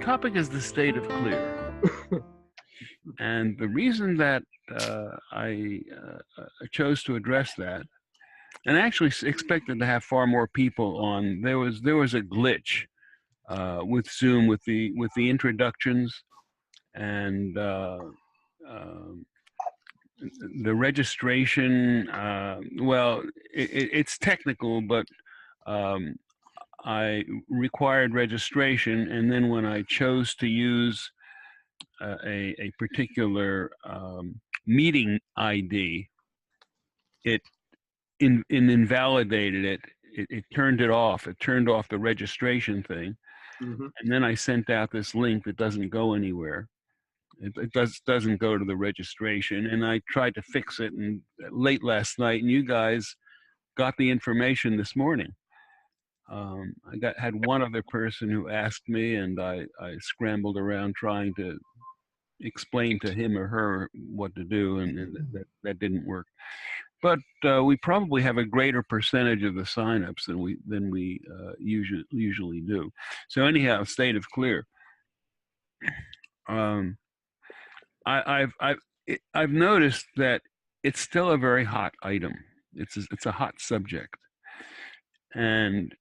topic is the state of clear. And the reason that I chose to address that, and I actually expected to have far more people on, there was a glitch with Zoom with the introductions and the registration. Well, it's technical, but I required registration, and then when I chose to use a particular meeting ID, it invalidated it. It turned it off. It turned off the registration thing. Mm-hmm. And then I sent out this link that doesn't go anywhere. It doesn't go to the registration. And I tried to fix it and late last night, and you guys got the information this morning. I had one other person who asked me, and I scrambled around trying to explain to him or her what to do, and that didn't work. But we probably have a greater percentage of the signups than we usually do. So anyhow, state of clear. I've noticed that it's still a very hot item. It's a hot subject, and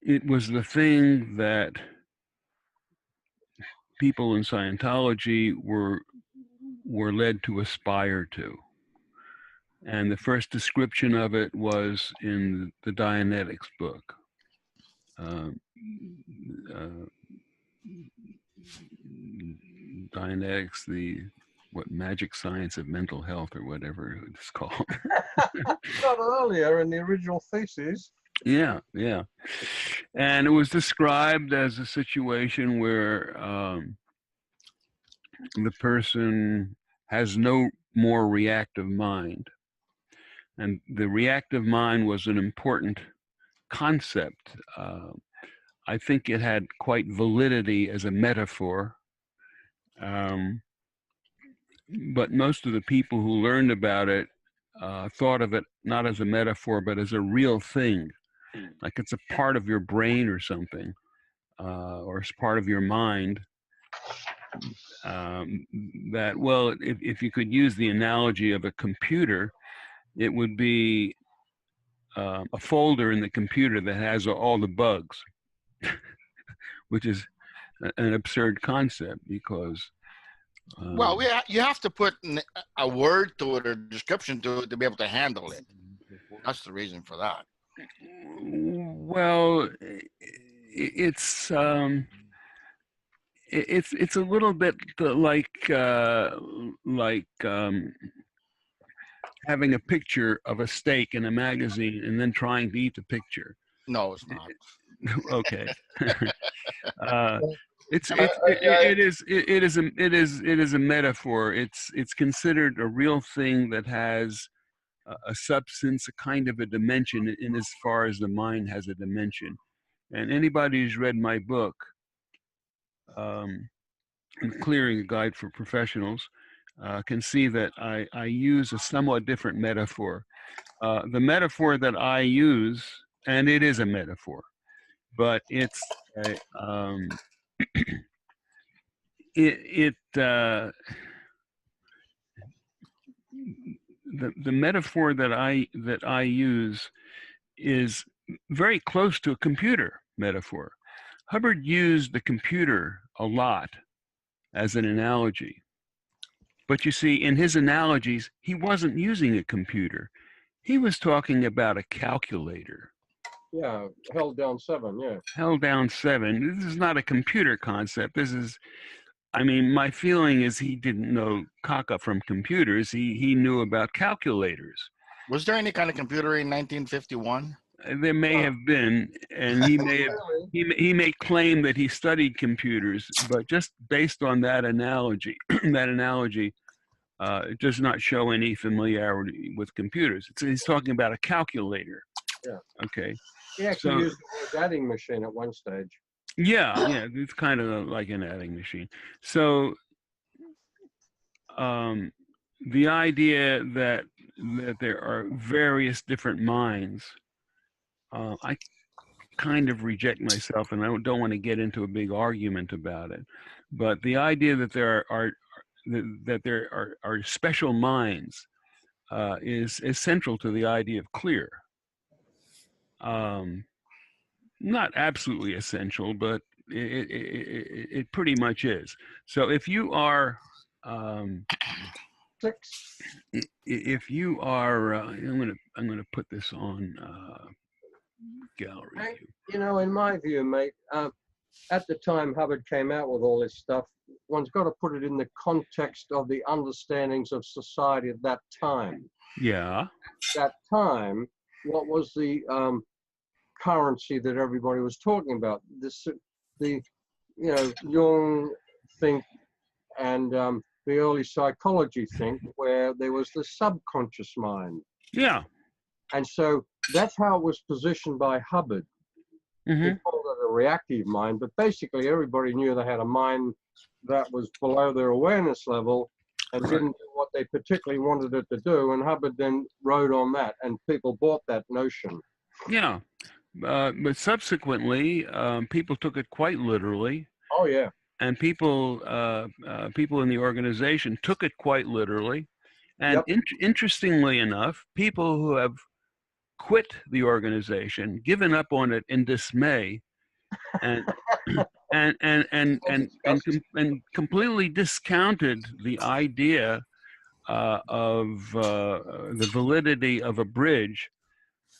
it was the thing that people in Scientology were led to aspire to. And the first description of it was in the Dianetics book. Dianetics, the magic science of mental health, or whatever it's called. Not earlier in the original thesis. Yeah. And it was described as a situation where the person has no more reactive mind. And the reactive mind was an important concept. I think it had quite validity as a metaphor. But most of the people who learned about it thought of it not as a metaphor, but as a real thing. Like it's a part of your brain or something, or it's part of your mind. That, well, if you could use the analogy of a computer, it would be a folder in the computer that has all the bugs, which is an absurd concept because. Well, you have to put a word to it or description to it to be able to handle it. That's the reason for that. Well, it's a little bit like having a picture of a steak in a magazine and then trying to eat the picture. No, it's not. Okay. It is a metaphor. It's considered a real thing that has a substance, a kind of a dimension, in as far as the mind has a dimension. And anybody who's read my book, Clearing a Guide for Professionals, can see that I use a somewhat different metaphor. The metaphor that I use, and it is a metaphor, but it's the metaphor that I use is very close to a computer metaphor. Hubbard used the computer a lot as an analogy. But you see, in his analogies, he wasn't using a computer. He was talking about a calculator. Yeah, held down 7, yeah. Held down 7. This is not a computer concept. This is, I mean, my feeling is he didn't know caca from computers. He knew about calculators. Was there any kind of computer in 1951? There may have been, and he may claim that he studied computers, but just based on that analogy, it does not show any familiarity with computers. He's talking about a calculator. Yeah. Okay. He actually used the word adding machine at one stage. Yeah, it's kind of like an adding machine. So the idea that there are various different minds, kind of reject myself, and I don't want to get into a big argument about it. But the idea that there are special minds is central to the idea of clear. Not absolutely essential, but it pretty much is. So if you are, if you are, I'm gonna put this on gallery view. You know, in my view, mate, at the time Hubbard came out with all this stuff, one's got to put it in the context of the understandings of society at that time. Yeah. That time, what was the currency that everybody was talking about? The Jung think and the early psychology think, where there was the subconscious mind. Yeah. And so that's how it was positioned by Hubbard. Mm-hmm. He called it a reactive mind, but basically everybody knew they had a mind that was below their awareness level and didn't do what they particularly wanted it to do. And Hubbard then rode on that, and people bought that notion. Yeah. But subsequently, people took it quite literally. Oh, yeah. And people in the organization took it quite literally. And interestingly enough, people who have quit the organization, given up on it in dismay, and and completely discounted the idea of the validity of a bridge,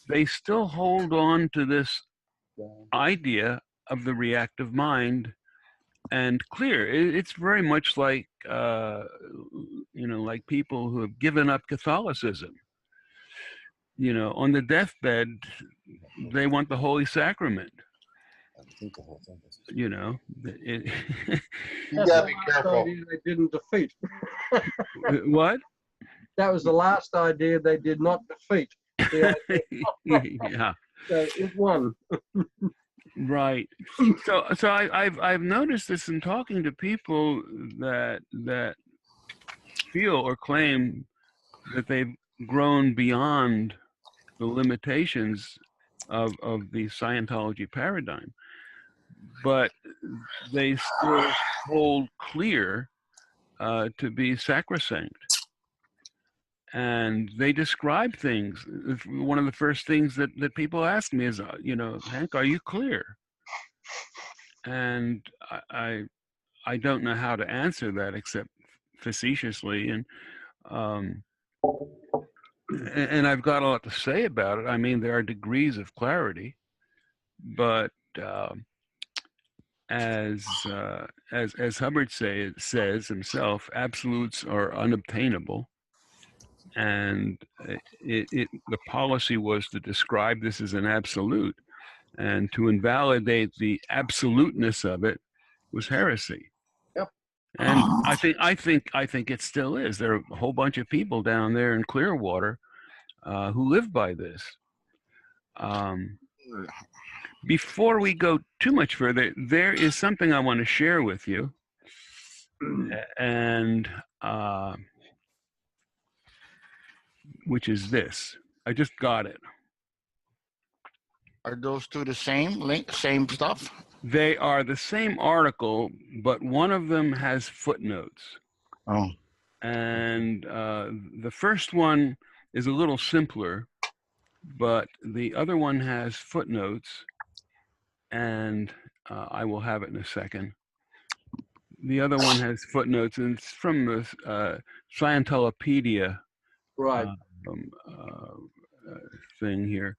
they still hold on to this idea of the reactive mind and clear. It's very much like like people who have given up Catholicism. On the deathbed, they want the Holy Sacrament. You gotta be careful. They didn't defeat. What? That was the last idea they did not defeat. Yeah. So it won. Right. So I've noticed this in talking to people that feel or claim that they've grown beyond the limitations of the Scientology paradigm, but they still hold clear to be sacrosanct. And they describe things. One of the first things that people ask me is, Hank, are you clear? And I don't know how to answer that except facetiously. And I've got a lot to say about it. I mean, there are degrees of clarity, but as Hubbard says himself, absolutes are unobtainable. And the policy was to describe this as an absolute, and to invalidate the absoluteness of it was heresy. Yep. And I think it still is. There are a whole bunch of people down there in Clearwater who live by this. Before we go too much further, there is something I want to share with you, and which is this. I just got it. Are those two the same link, same stuff? They are the same article, but one of them has footnotes. Oh. And the first one is a little simpler, but the other one has footnotes, and I will have it in a second. The other one has footnotes, and it's from the Scientolopedia thing here.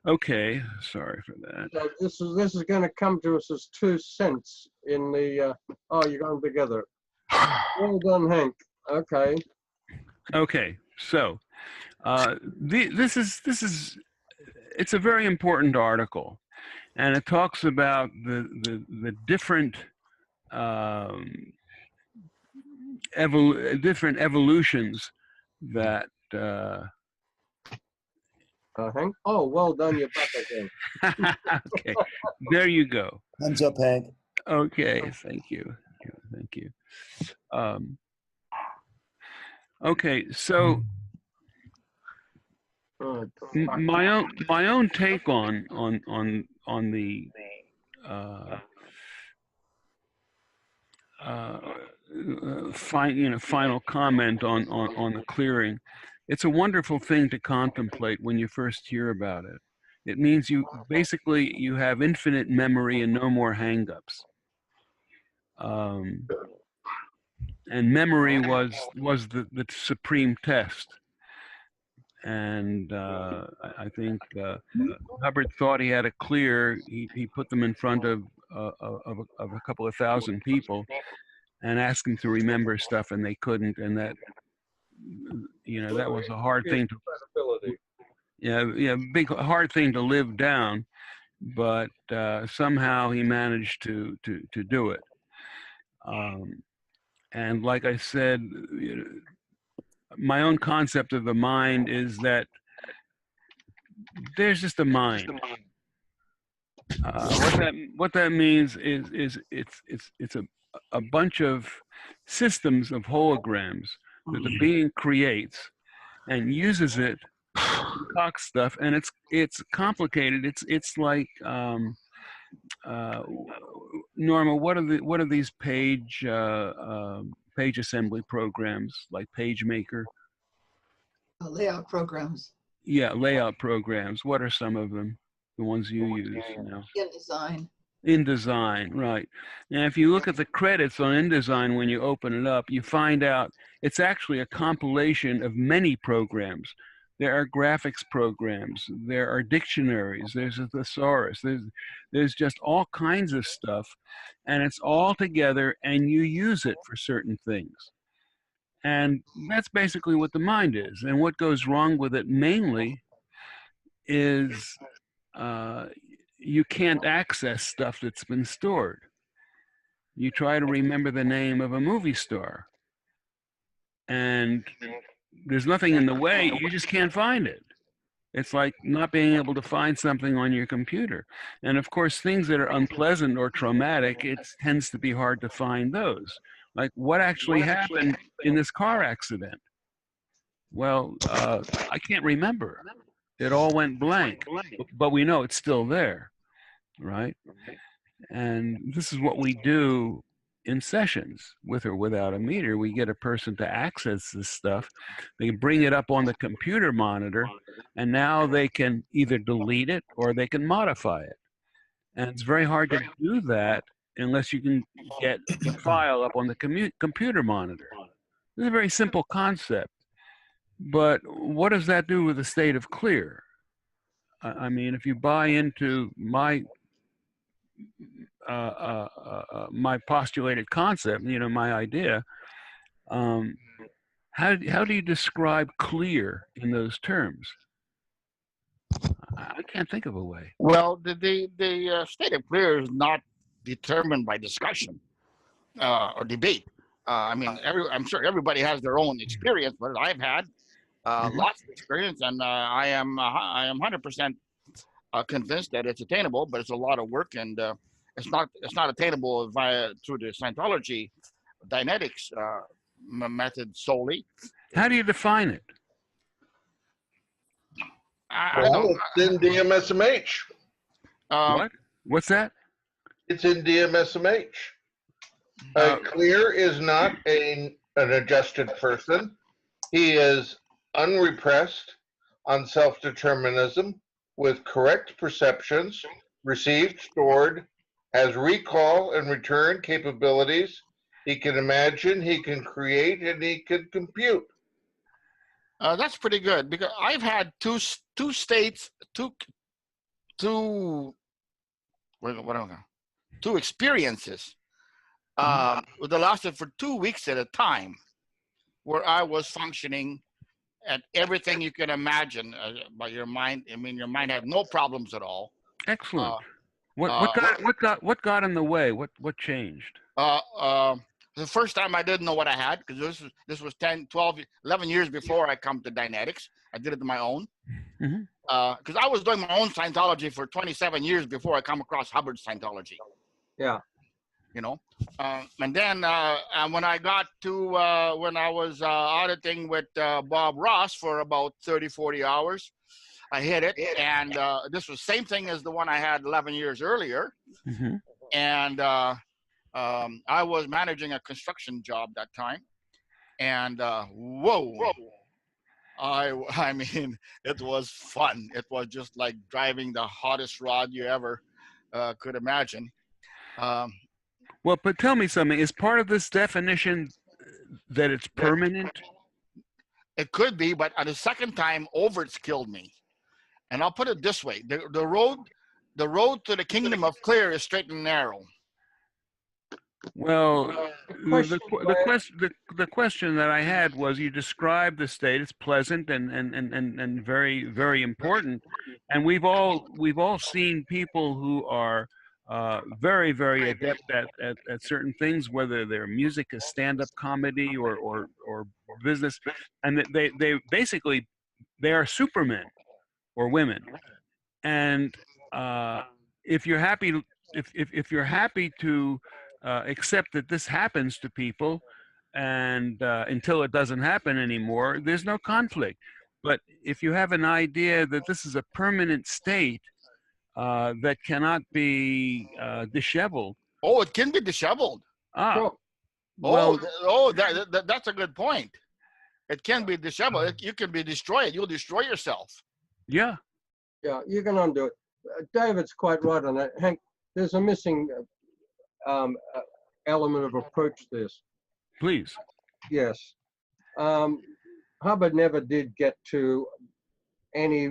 Okay, sorry for that. So this is going to come to us as 2 cents in the. You're going together. Well done, Hank. Okay. Okay, so this is it's a very important article, and it talks about the different different evolutions that. Hank. Oh, well done. You're back again. Okay, there you go. Thumbs up, Hank. Okay, thank you. Thank you. Okay, so my own take on uh, final comment on the clearing. It's a wonderful thing to contemplate when you first hear about it. It means you have infinite memory and no more hangups. And memory was the supreme test. And I think Hubbard thought he had a clear. He put them in front of a couple of thousand people and asked them to remember stuff, and they couldn't. And that that was a hard thing to hard thing to live down. But somehow he managed to do it. And like I said, my own concept of the mind is that there's just a mind. What that means is it's a bunch of systems of holograms that the being creates and uses it to concoct stuff, and it's complicated. It's like Norma, what are these page assembly programs like PageMaker? Layout programs. Yeah, layout programs. What are some of them? The ones you use, InDesign. InDesign, right. And if you look at the credits on InDesign when you open it up, you find out it's actually a compilation of many programs. There are graphics programs, there are dictionaries, there's a thesaurus, there's just all kinds of stuff, and it's all together and you use it for certain things. And that's basically what the mind is. And what goes wrong with it mainly is you can't access stuff that's been stored. You try to remember the name of a movie star, and there's nothing in the way, you just can't find it. It's like not being able to find something on your computer. And of course, things that are unpleasant or traumatic, it tends to be hard to find those. Like what actually happened in this car accident? Well, I can't remember. It all went blank, but we know it's still there, right? And this is what we do in sessions, with or without a meter. We get a person to access this stuff. They bring it up on the computer monitor, and now they can either delete it or they can modify it. And it's very hard to do that unless you can get the file up on the computer monitor. It's a very simple concept. But what does that do with the state of clear? I mean, if you buy into my my postulated concept, my idea, how do you describe clear in those terms? I can't think of a way. Well, the state of clear is not determined by discussion or debate. I mean, I'm sure everybody has their own experience, but I've had lots of experience, and I am 100% convinced that it's attainable, but it's a lot of work, and it's not attainable through the Scientology Dynetics method solely. How do you define it? Well, it's in DMSMH. What? What's that? It's in DMSMH. Clear is not an adjusted person. He is unrepressed on self-determinism with correct perceptions, received, stored, has recall and return capabilities. He can imagine, he can create, and he can compute. That's pretty good, because I've had two experiences that lasted for 2 weeks at a time, where I was functioning at everything you can imagine by your mind. I mean, your mind had no problems at all. Excellent. What got in the way? What changed? The first time I didn't know what I had, because this was 10, 12, 11 years before I come to Dynetics. I did it on my own. Because I was doing my own Scientology for 27 years before I come across Hubbard's Scientology. Yeah. And then when I got to, when I was auditing with Bob Ross for about 30, 40 hours, I hit it, and this was same thing as the one I had 11 years earlier. Mm-hmm. And I was managing a construction job that time, and whoa, I mean, it was fun. It was just like driving the hottest rod you ever could imagine. Um, Well, but tell me something. Is part of this definition that it's permanent? it could be, but at the second time, over it's killed me. And I'll put it this way: the road to the kingdom of clear is straight and narrow. Well, Question, the question that I had was, you described the state. It's pleasant and very, very important. And we've all seen people who are very, very adept at certain things, whether their music is stand-up comedy or business, and that they basically they are supermen or women. And if you're happy, if you're happy to accept that this happens to people, and until it doesn't happen anymore, there's no conflict. But if you have an idea that this is a permanent state that cannot be disheveled, Oh, it can be disheveled. sure. well, That's a good point. It can be disheveled. You can be destroyed. You'll destroy yourself. yeah, Yeah, you can undo it. David's quite right on that. Hank, there's a missing element of approach to this. please. Yes. Hubbard never did get to any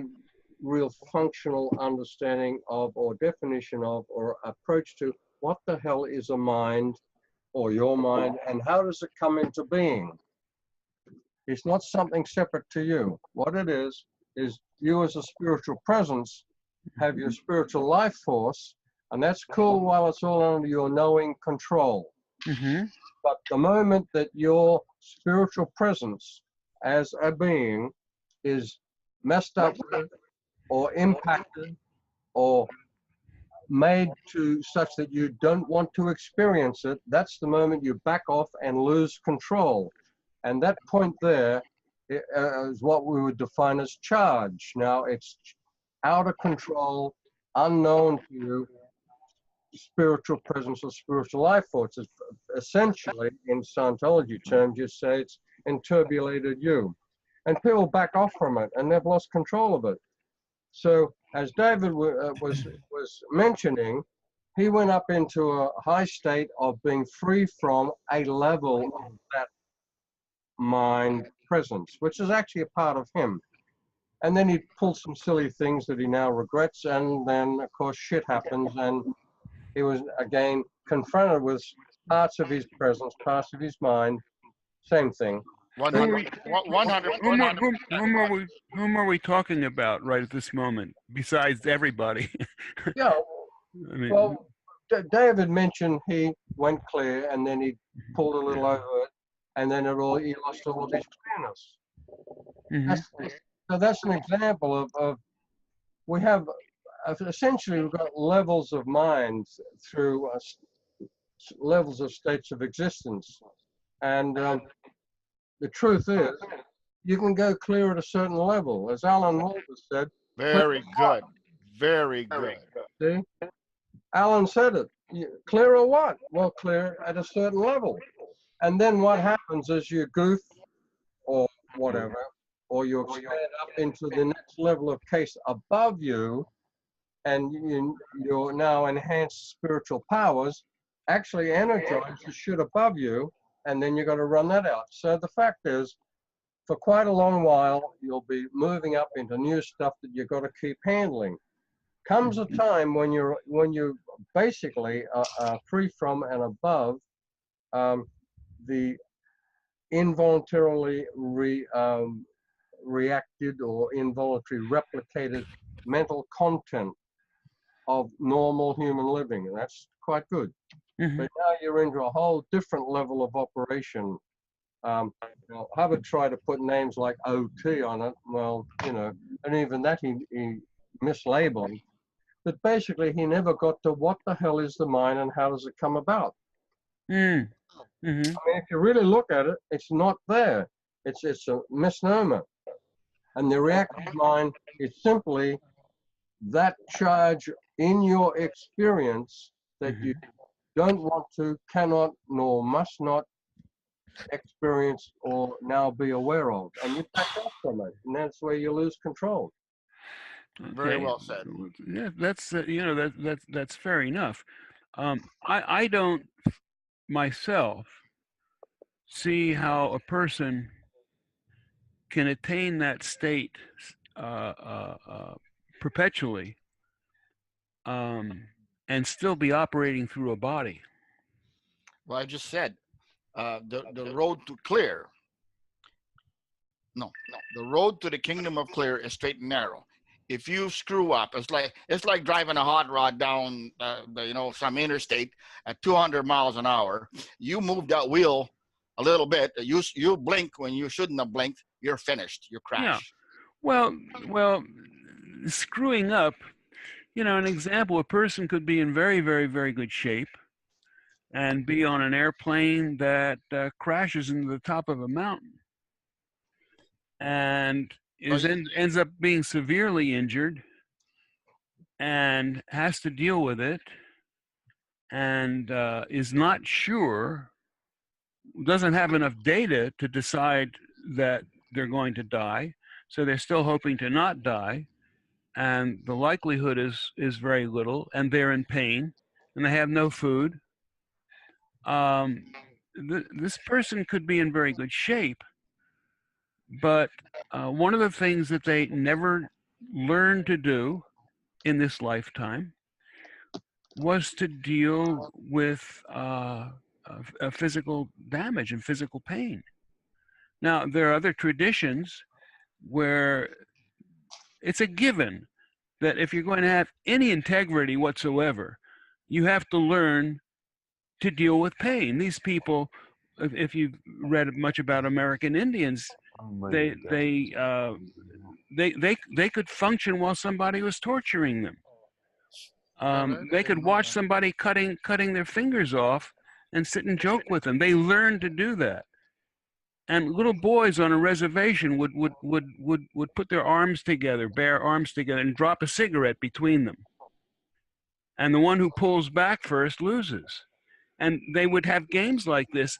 real functional understanding of, or definition of, or approach to what the hell is a mind or your mind, and how does it come into being? It's not something separate to you. What it is you as a spiritual presence have your spiritual life force, and that's cool while it's all under your knowing control. Mm-hmm. But the moment that your spiritual presence as a being is messed up with, or impacted, or made to such that you don't want to experience it, that's the moment you back off and lose control. And that point there is what we would define as charge. Now, it's out of control, unknown to you, spiritual presence or spiritual life force. It's essentially, in Scientology terms, you say it's enturbulated you. And people back off from it, and they've lost control of it. So, as David was mentioning, he went up into a high state of being free from a level of that mind presence, which is actually a part of him. And then he pulled some silly things that he now regrets, and then of course shit happens, and he was again confronted with parts of his presence, parts of his mind, same thing. 100. Whom are we talking about right at this moment, besides everybody? Yeah, I mean, well, David mentioned he went clear, and then he pulled a little over it, and then he lost all of his clearness. mhm. So that's an example of we have essentially we've got levels of mind through levels of states of existence, and the truth is you can go clear at a certain level, as Alan Walter said. Very good. Very good. See, Alan said it. Clear or what? Well, clear at a certain level, and then what happens is you goof or whatever, or you expand up into the next level of case above you, and your now enhanced spiritual powers actually energize the shit above you, and then you got to run that out. So the fact is, for quite a long while, you'll be moving up into new stuff that you've got to keep handling. Comes a time when you basically are free from and above the involuntarily reacted or involuntary replicated mental content of normal human living, and that's quite good. Mhm. But now you're into a whole different level of operation. Hubbard tried to put names like OT on it, well, and even that he mislabeled. But basically, he never got to what the hell is the mind and how does it come about. Mm. Mhm. I mean, if you really look at it, it's not there. It's a misnomer. And the reactive mind It's simply that charge in your experience that you don't want to, cannot, nor must not experience or now be aware of, and you back off from it, and that's where you lose control. Very well said. Yeah, that's that's fair enough. I don't myself see how a person can attain that state perpetually and still be operating through a body. Well, I just said the road to clear. No, the road to the kingdom of clear is straight and narrow. If you screw up, it's like driving a hot rod down, some interstate at 200 miles an hour. You move that wheel a little bit. You blink when you shouldn't have blinked. You're finished. You crash. Yeah. Well, screwing up. An example: a person could be in very, very, very good shape and be on an airplane that crashes into the top of a mountain and ends up being severely injured and has to deal with it and is not sure, doesn't have enough data to decide that they're going to die, so they're still hoping to not die, and the likelihood is very little, and they're in pain and they have no food. This person could be in very good shape, but one of the things that they never learned to do in this lifetime was to deal with physical damage and physical pain. Now, there are other traditions where it's a given that if you're going to have any integrity whatsoever, you have to learn to deal with pain. These people, if you've read much about American Indians, they could function while somebody was torturing them. They could watch somebody cutting their fingers off and sit and joke with them. They learned to do that. And little boys on a reservation would put their arms together, bare arms together, and drop a cigarette between them. And the one who pulls back first loses. And they would have games like this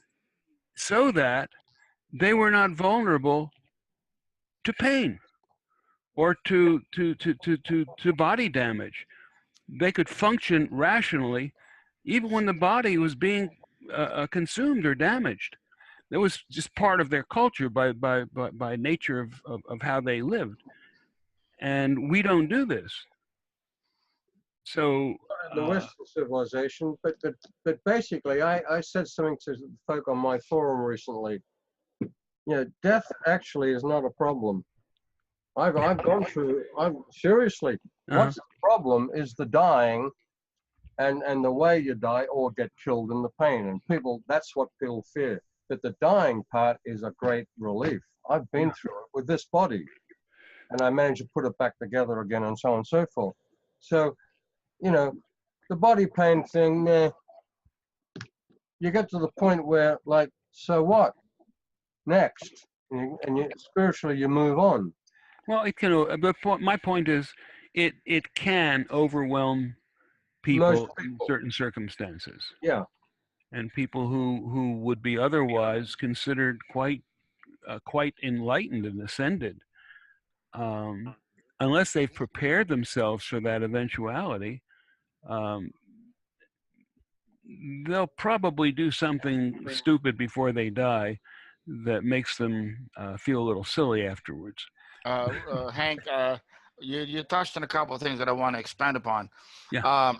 so that they were not vulnerable to pain or to body damage. They could function rationally even when the body was being consumed or damaged. It was just part of their culture by nature of how they lived. And we don't do this. So in the Western civilization, but basically, I said something to the folk on my forum recently. Death actually is not a problem. I've gone through. Seriously. What's the problem is the dying, and the way you die or get killed in the pain. And people, that's what people fear. But the dying part is a great relief. I've been through it with this body, and I managed to put it back together again, and so on and so forth. So, the body pain thing, you get to the point where, like, so what? Next, and spiritually you move on. Well, it can. My point is, it can overwhelm people in certain circumstances. Yeah. And people who would be otherwise considered quite enlightened and ascended, unless they've prepared themselves for that eventuality, they'll probably do something stupid before they die that makes them feel a little silly afterwards. Hank, you touched on a couple of things that I want to expand upon. Yeah.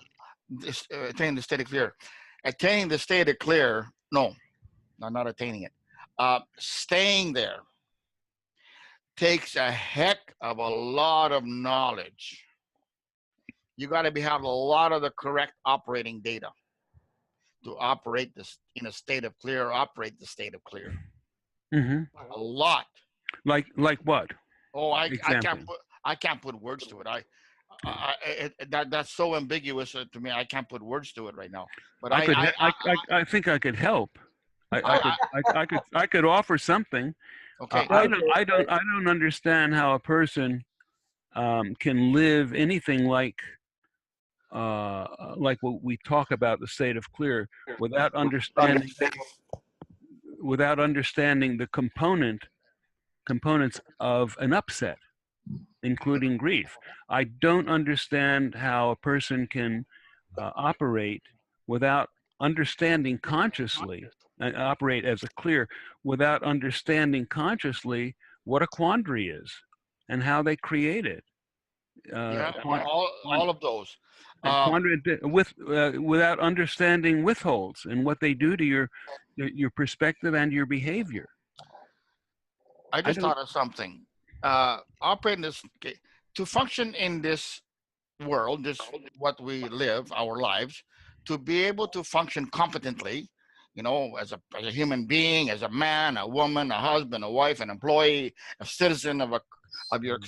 Attaining the state of clear. Attaining the state of clear, no, not attaining it. Staying there takes a heck of a lot of knowledge. You got to have a lot of the correct operating data to operate this in a state of clear, operate the state of clear. Mm-hmm. A lot. Like what? Oh, I can't put words to it. That's so ambiguous to me. I can't put words to it right now. But I think I could help. I could offer something. Okay. I don't understand how a person can live anything like what we talk about the state of clear without understanding the components of an upset, including grief. I don't understand how a person can operate without understanding consciously, operate as a clear without understanding consciously what a quandary is and how they create it. Yeah, all of those. Quandary without understanding withholds and what they do to your perspective and your behavior. I just thought of something. Operate in this, to function in this world, this what we live, our lives, to be able to function competently, you know, as a human being, as a man, a woman, a husband, a wife, an employee, a citizen of your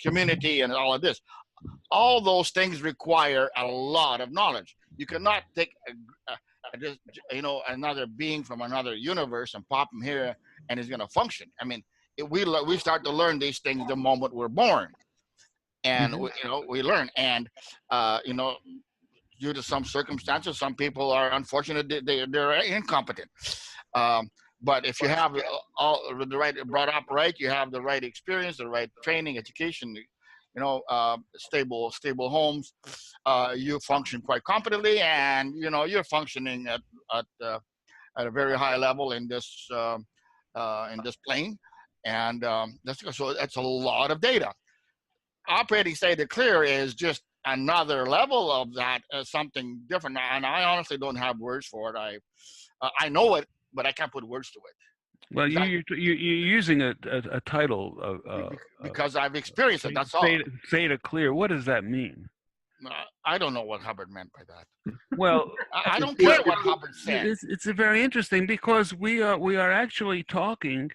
community, and all of this. All those things require a lot of knowledge. You cannot take just, you know, another being from another universe and pop him here and he's going to function. I mean, we start to learn these things the moment we're born, and we learn, and you know, due to some circumstances, some people are unfortunate, they're incompetent. But if you have all the right, brought up right, you have the right experience, the right training, education, you know, stable homes, you function quite competently, and you know, you're functioning at a very high level in this plane, and that's a lot of data. Operating state of clear is just another level of that, something different, and I honestly don't have words for it. I know it, but I can't put words to it. Well, you're using a title of because I've experienced it. That's all. Theta clear. What does that mean? I don't know what Hubbard meant by that. Well, I don't care what Hubbard said. It's very interesting because we are actually talking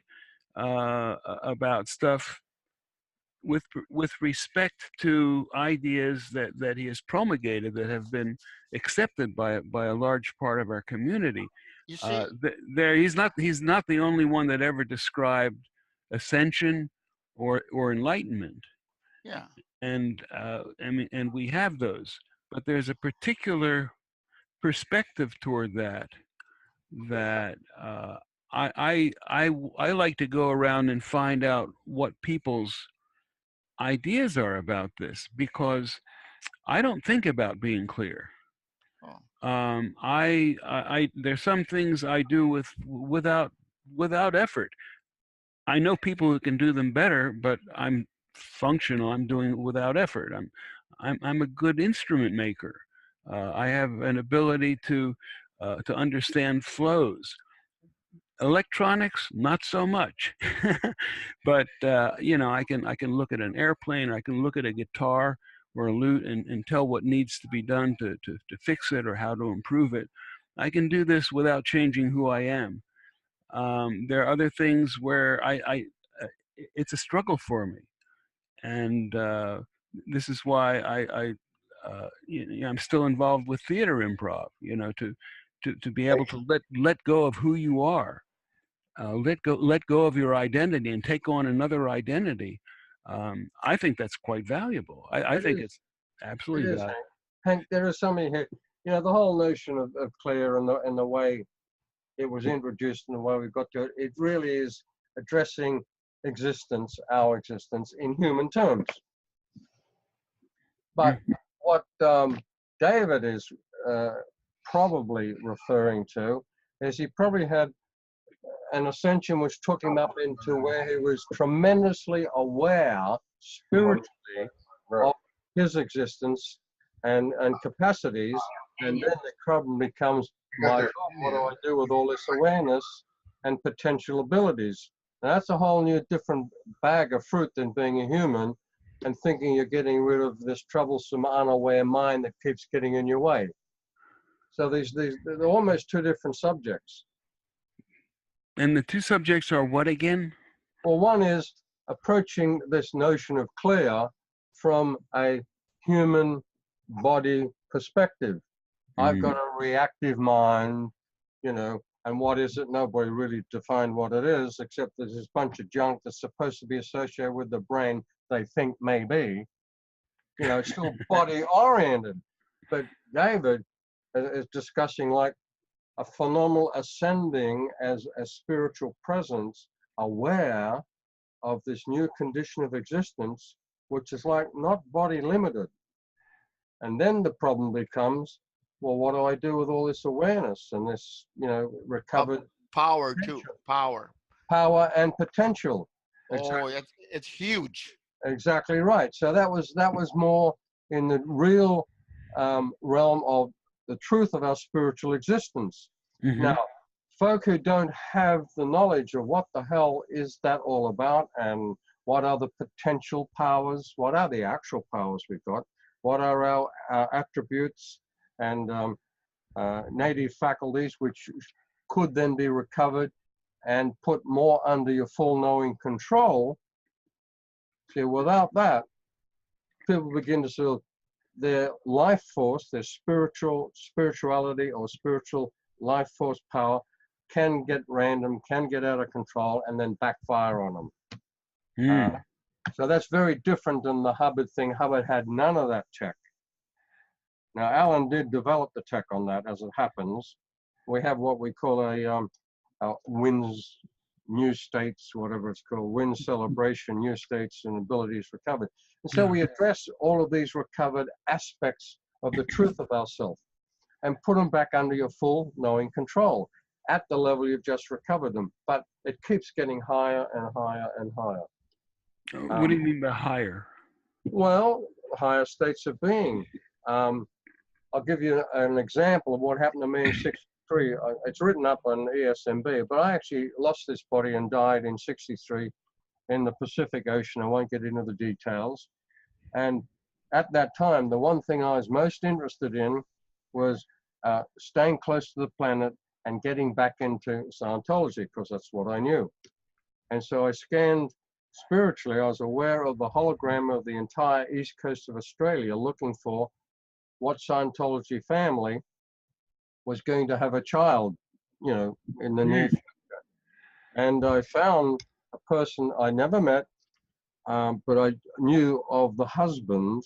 about stuff with respect to ideas that he has promulgated that have been accepted by a large part of our community. You see, he's not the only one that ever described ascension or enlightenment. Yeah. And and we have those, but there's a particular perspective toward that I like to go around and find out what people's ideas are about this, because I don't think about being clear. There's some things I do without effort. I know people who can do them better, but I'm functional. I'm doing it without effort. I'm a good instrument maker. I have an ability to understand flows. Electronics, not so much. But you know, I can look at an airplane, or I can look at a guitar or a lute and tell what needs to be done to fix it or how to improve it. I can do this without changing who I am. There are other things where it's a struggle for me, and this is why I'm still involved with theater improv. You know, to be able to let go of who you are, let go of your identity and take on another identity. I think that's quite valuable. I think it's absolutely valuable. Hank, there is something here. You know, the whole notion of clear and the way it was introduced and the way we got to it, it really is addressing existence, our existence, in human terms. But what David is probably referring to is he probably had an ascension which took him up into where he was tremendously aware spiritually of his existence and capacities, and then the problem becomes, my God, what do I do with all this awareness and potential abilities? Now, that's a whole new different bag of fruit than being a human and thinking you're getting rid of this troublesome unaware mind that keeps getting in your way. So they're almost two different subjects. And the two subjects are what again? Well, one is approaching this notion of clear from a human body perspective. I've got a reactive mind, you know, and what is it? Nobody really defined what it is, except there's this bunch of junk that's supposed to be associated with the brain they think may be, you know, it's still body oriented. But David is discussing like a phenomenal ascending as a spiritual presence, aware of this new condition of existence, which is like not body limited. And then the problem becomes, well, what do I do with all this awareness and this, you know, recovered Power too. Power. power and potential? Oh, it's huge. Exactly right. So that was more in the real realm of the truth of our spiritual existence. Mm-hmm. Now, folk who don't have the knowledge of what the hell is that all about and what are the potential powers, what are the actual powers we've got, what are our attributes and native faculties which could then be recovered and put more under your full knowing control. See, without that, people begin to sort of their life force, their spirituality or spiritual life force power can get random, can get out of control, and then backfire on them. So that's very different than the Hubbard thing. Hubbard had none of that tech. Now, Alan did develop the tech on that, as it happens. We have what we call a WINS, new states, whatever it's called, WINS celebration, new states and abilities recovered. And so we address all of these recovered aspects of the truth of ourselves and put them back under your full knowing control at the level you've just recovered them. But it keeps getting higher and higher and higher. What do you mean by higher? Well, higher states of being. I'll give you an example of what happened to me in 63. It's written up on ESMB, but I actually lost this body and died in 63 in the Pacific Ocean. I won't get into the details. And at that time, the one thing I was most interested in was staying close to the planet and getting back into Scientology, because that's what I knew. And so I scanned spiritually. I was aware of the hologram of the entire east coast of Australia, looking for what Scientology family was going to have a child, you know, in the near future. And I found a person I never met, but I knew of the husband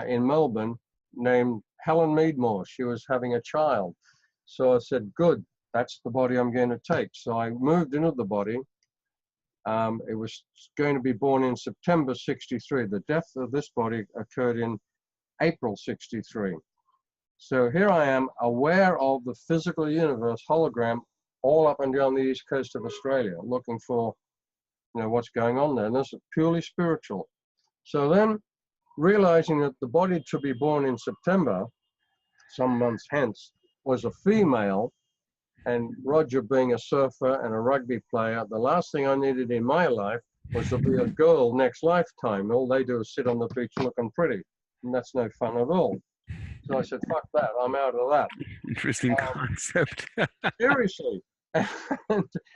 in Melbourne named Helen Meadmore. She was having a child. So I said, good, that's the body I'm going to take. So I moved into the body. It was going to be born in September 63. The death of this body occurred in April 63. So here I am, aware of the physical universe hologram all up and down the east coast of Australia, looking for, you know, what's going on there. And this is purely spiritual. So then, realizing that the body to be born in September, some months hence, was a female, and Roger being a surfer and a rugby player, the last thing I needed in my life was to be a girl next lifetime. All they do is sit on the beach looking pretty, and that's no fun at all. So I said, fuck that, I'm out of that. Interesting concept. Seriously. I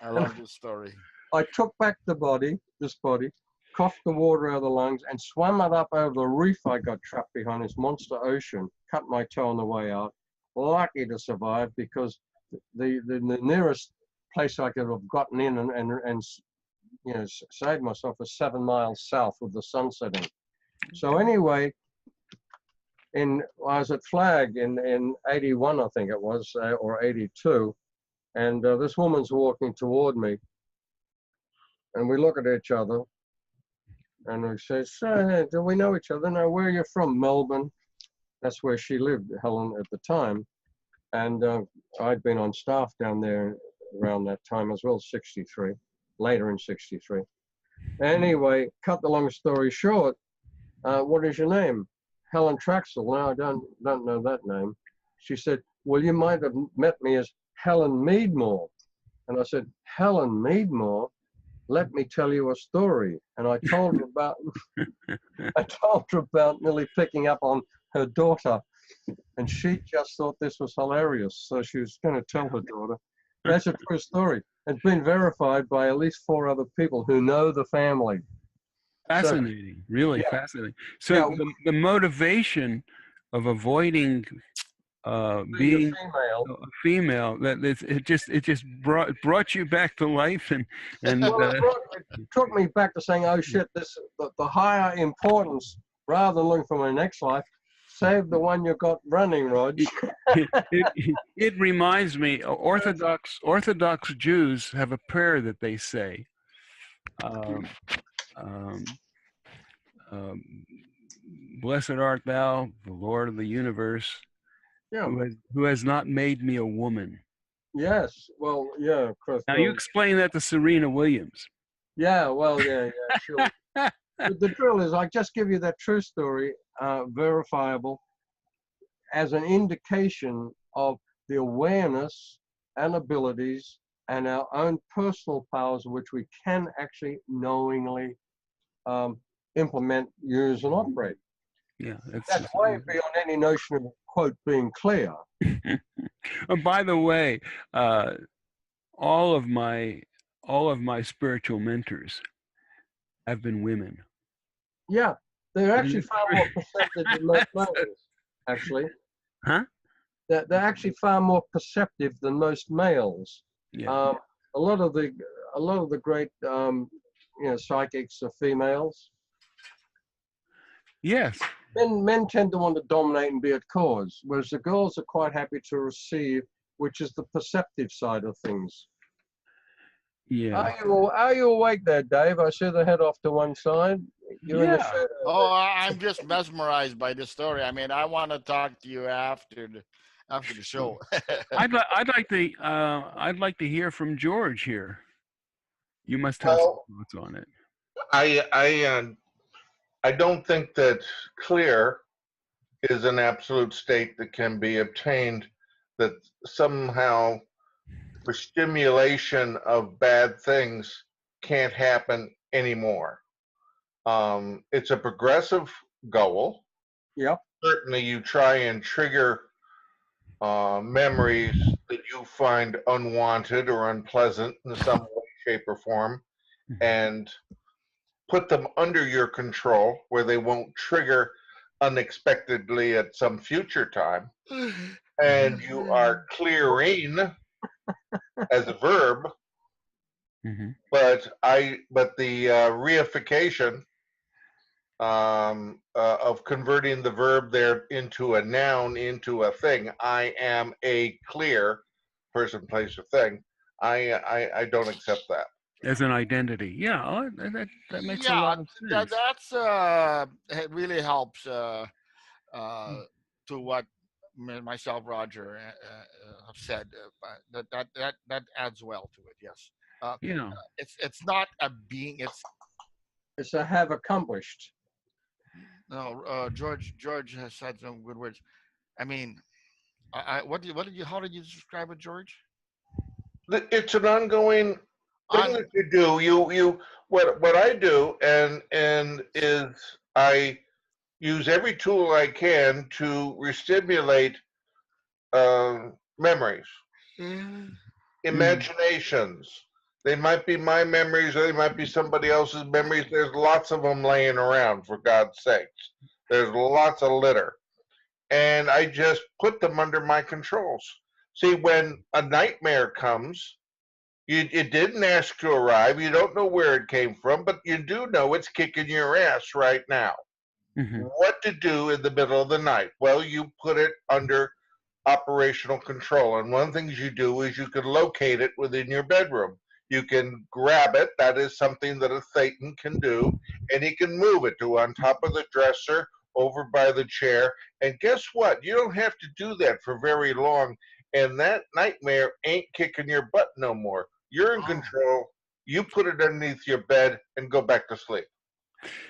love this story. I took back the body, this body, coughed the water out of the lungs, and swam it up over the reef I got trapped behind, this monster ocean, cut my toe on the way out. Lucky to survive, because the nearest place I could have gotten in and you know, saved myself was 7 miles south with the sun setting. So anyway, I was at Flag in 81, I think it was, or 82, and this woman's walking toward me, and we look at each other, and we say, so, do we know each other? No, where are you from? Melbourne. That's where she lived, Helen, at the time. And I'd been on staff down there around that time as well, 63, later in 63. Anyway, cut the long story short, what is your name? Helen Traxel. No, I don't know that name. She said, well, you might have met me as Helen Meadmore. And I said, Helen Meadmore? Let me tell you a story. And I told her about, nearly picking up on her daughter. And she just thought this was hilarious. So she was going to tell her daughter. That's a true story. It's been verified by at least 4 other people who know the family. Fascinating, really fascinating. So the motivation of avoiding being a being female. a female, that it just brought you back to life, and Well, it took me back to saying, oh shit, the higher importance, rather than looking for my next life, save the one you got running, Rog. it reminds me, Orthodox Jews have a prayer that they say. Um, um, Blessed art thou, the Lord of the universe, Yeah. who has not made me a woman. Yes. Well, yeah, Chris. Now you explain that to Serena Williams. Yeah. Well, yeah, sure. But the drill is, I just give you that true story, verifiable, as an indication of the awareness and abilities and our own personal powers, which we can actually knowingly implement, use, and operate. Yeah, That's way beyond any notion of, quote, being clear. And by the way, all of my spiritual mentors have been women. Yeah, they're actually far more perceptive than most males, actually. Huh? They're actually far more perceptive than most males. Yeah. A lot of the great psychics are females. Yes. Men tend to want to dominate and be at cause, whereas the girls are quite happy to receive, which is the perceptive side of things. Yeah. Are you awake there, Dave? I see the head off to one side. You're in the Yeah. shadow. Oh, I'm just mesmerized by this story. I mean, I want to talk to you after the show. I'd like to hear from George here. You must have some thoughts on it. I don't think that clear is an absolute state that can be obtained, that somehow the stimulation of bad things can't happen anymore. It's a progressive goal. Yep. Certainly you try and trigger memories that you find unwanted or unpleasant in some way, shape, or form, and put them under your control where they won't trigger unexpectedly at some future time. And you are clearing as a verb, but the reification of converting the verb there into a noun, into a thing. I am a clear person, place, or thing. I don't accept that. As an identity. Yeah, that makes a lot of sense. It really helps to what myself, Roger, have said. That adds well to it. Yes. It's not a being. It's a have accomplished. No, George has said some good words. I mean, how did you describe it, George? It's an ongoing thing that you do. What I do and is I use every tool I can to restimulate memories, imaginations. They might be my memories, or they might be somebody else's memories. There's lots of them laying around, for God's sakes. There's lots of litter. And I just put them under my controls. See, when a nightmare comes, it didn't ask to arrive. You don't know where it came from, but you do know it's kicking your ass right now. What to do in the middle of the night? Well, you put it under operational control. And one of the things you do is you can locate it within your bedroom. You can grab it. That is something that a Thetan can do. And he can move it to on top of the dresser, over by the chair. And guess what? You don't have to do that for very long. And that nightmare ain't kicking your butt no more. You're in control. You put it underneath your bed and go back to sleep.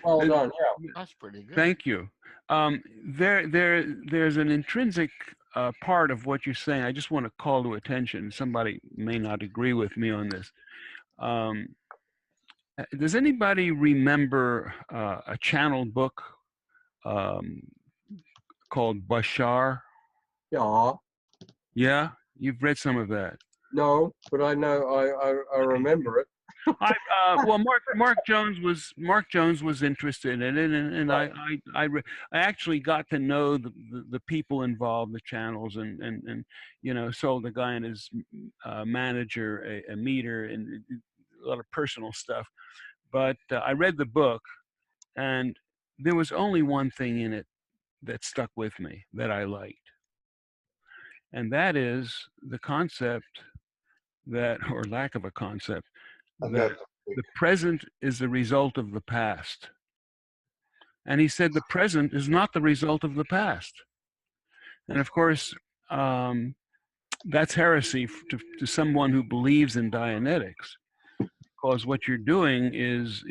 Well done. Yeah. That's pretty good. Thank you. There's an intrinsic part of what you're saying. I just want to call to attention. Somebody may not agree with me on this. Does anybody remember a channeled book called Bashar? Yeah. Yeah, you've read some of that. No, but I know I remember it. Well, Mark Jones was interested in it, and Right. I actually got to know the people involved, the channels, and sold the guy and his manager a meter and a lot of personal stuff. But I read the book, and there was only one thing in it that stuck with me that I liked, and that is the concept that, or lack of a concept, And that that's the present is the result of the past. And he said the present is not the result of the past. And of course, um, that's heresy to someone who believes in Dianetics, because what you're doing is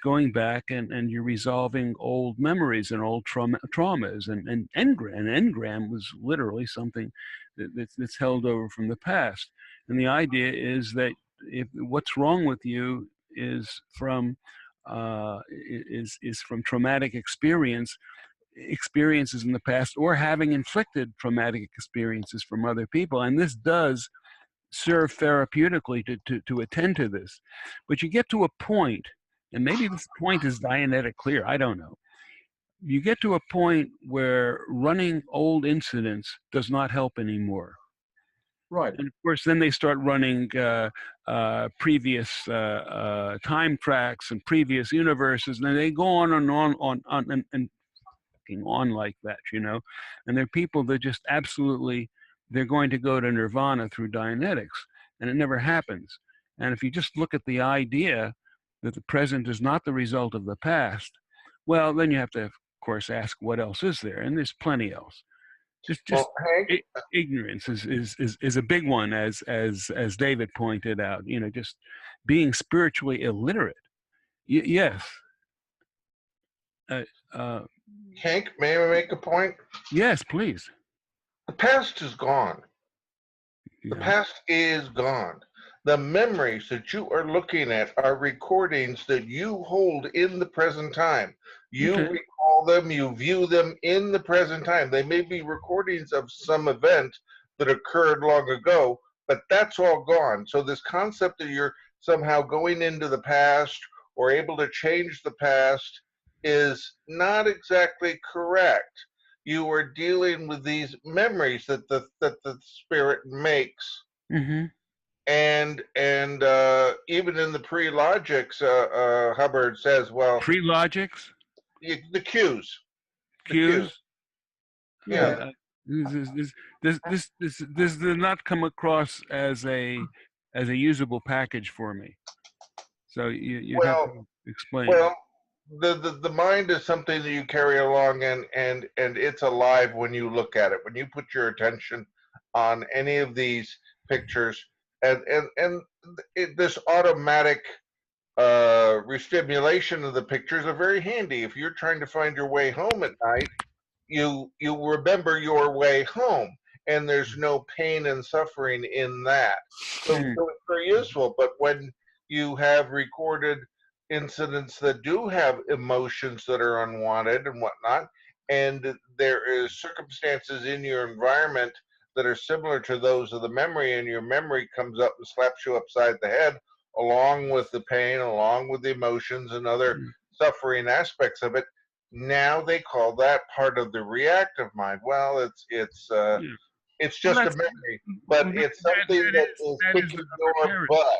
going back and you're resolving old memories and old traumas, and engram was literally something that's held over from the past. And the idea is that if what's wrong with you is from from traumatic experiences in the past, or having inflicted traumatic experiences from other people, and this does serve therapeutically to attend to this. But you get to a point, and maybe this point is Dianetic clear, I don't know. You get to a point where running old incidents does not help anymore. Right. And of course, then they start running previous time tracks and previous universes, and they go on and on and on like that, and there are people that just absolutely, they're going to go to nirvana through Dianetics, and it never happens. And if you just look at the idea that the present is not the result of the past, well, then you have to, of course, ask what else is there, and there's plenty else. Just well, Hank. ignorance is a big one, as David pointed out. Just being spiritually illiterate. Yes. Uh, Hank, may I make a point? yes, please. The past is gone. The Yeah. past is gone. The memories that you are looking at are recordings that you hold in the present time. You Okay. recall them, you view them in the present time. They may be recordings of some event that occurred long ago, but that's all gone. So this concept that you're somehow going into the past or able to change the past is not exactly correct. You are dealing with these memories that the spirit makes, Mm-hmm. and even in the pre-logics, Hubbard says, well, Pre-logics, the cues, the cues. cues. Yeah. Yeah. This did not come across as a usable package for me. So you'd have Well, to explain it. well, the mind is something that you carry along, and it's alive when you look at it. When you put your attention on any of these pictures, and this automatic restimulation of the pictures are very handy. If you're trying to find your way home at night, you remember your way home, and there's no pain and suffering in that. So Mm. it's very useful. But when you have recorded incidents that do have emotions that are unwanted and whatnot, and there is circumstances in your environment that are similar to those of the memory, and your memory comes up and slaps you upside the head, along with the pain, along with the emotions and other Mm. suffering aspects of it. Now they call that part of the reactive mind. Well, Yeah. it's Well, just a memory, but it's something that is that is the kicking your Hubbard butt. paradigm.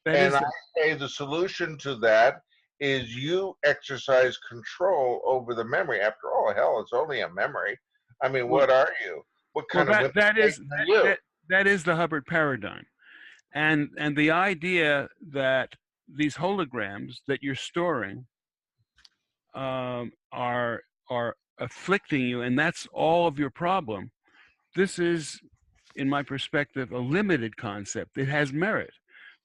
That And is I the say the solution to that is you exercise control over the memory. After all, hell, it's only a memory. I mean, well, what are you? What well kind of that is information are you? that is the Hubbard paradigm, and the idea that these holograms that you're storing are afflicting you, and that's all of your problem. This is, in my perspective, a limited concept. It has merit,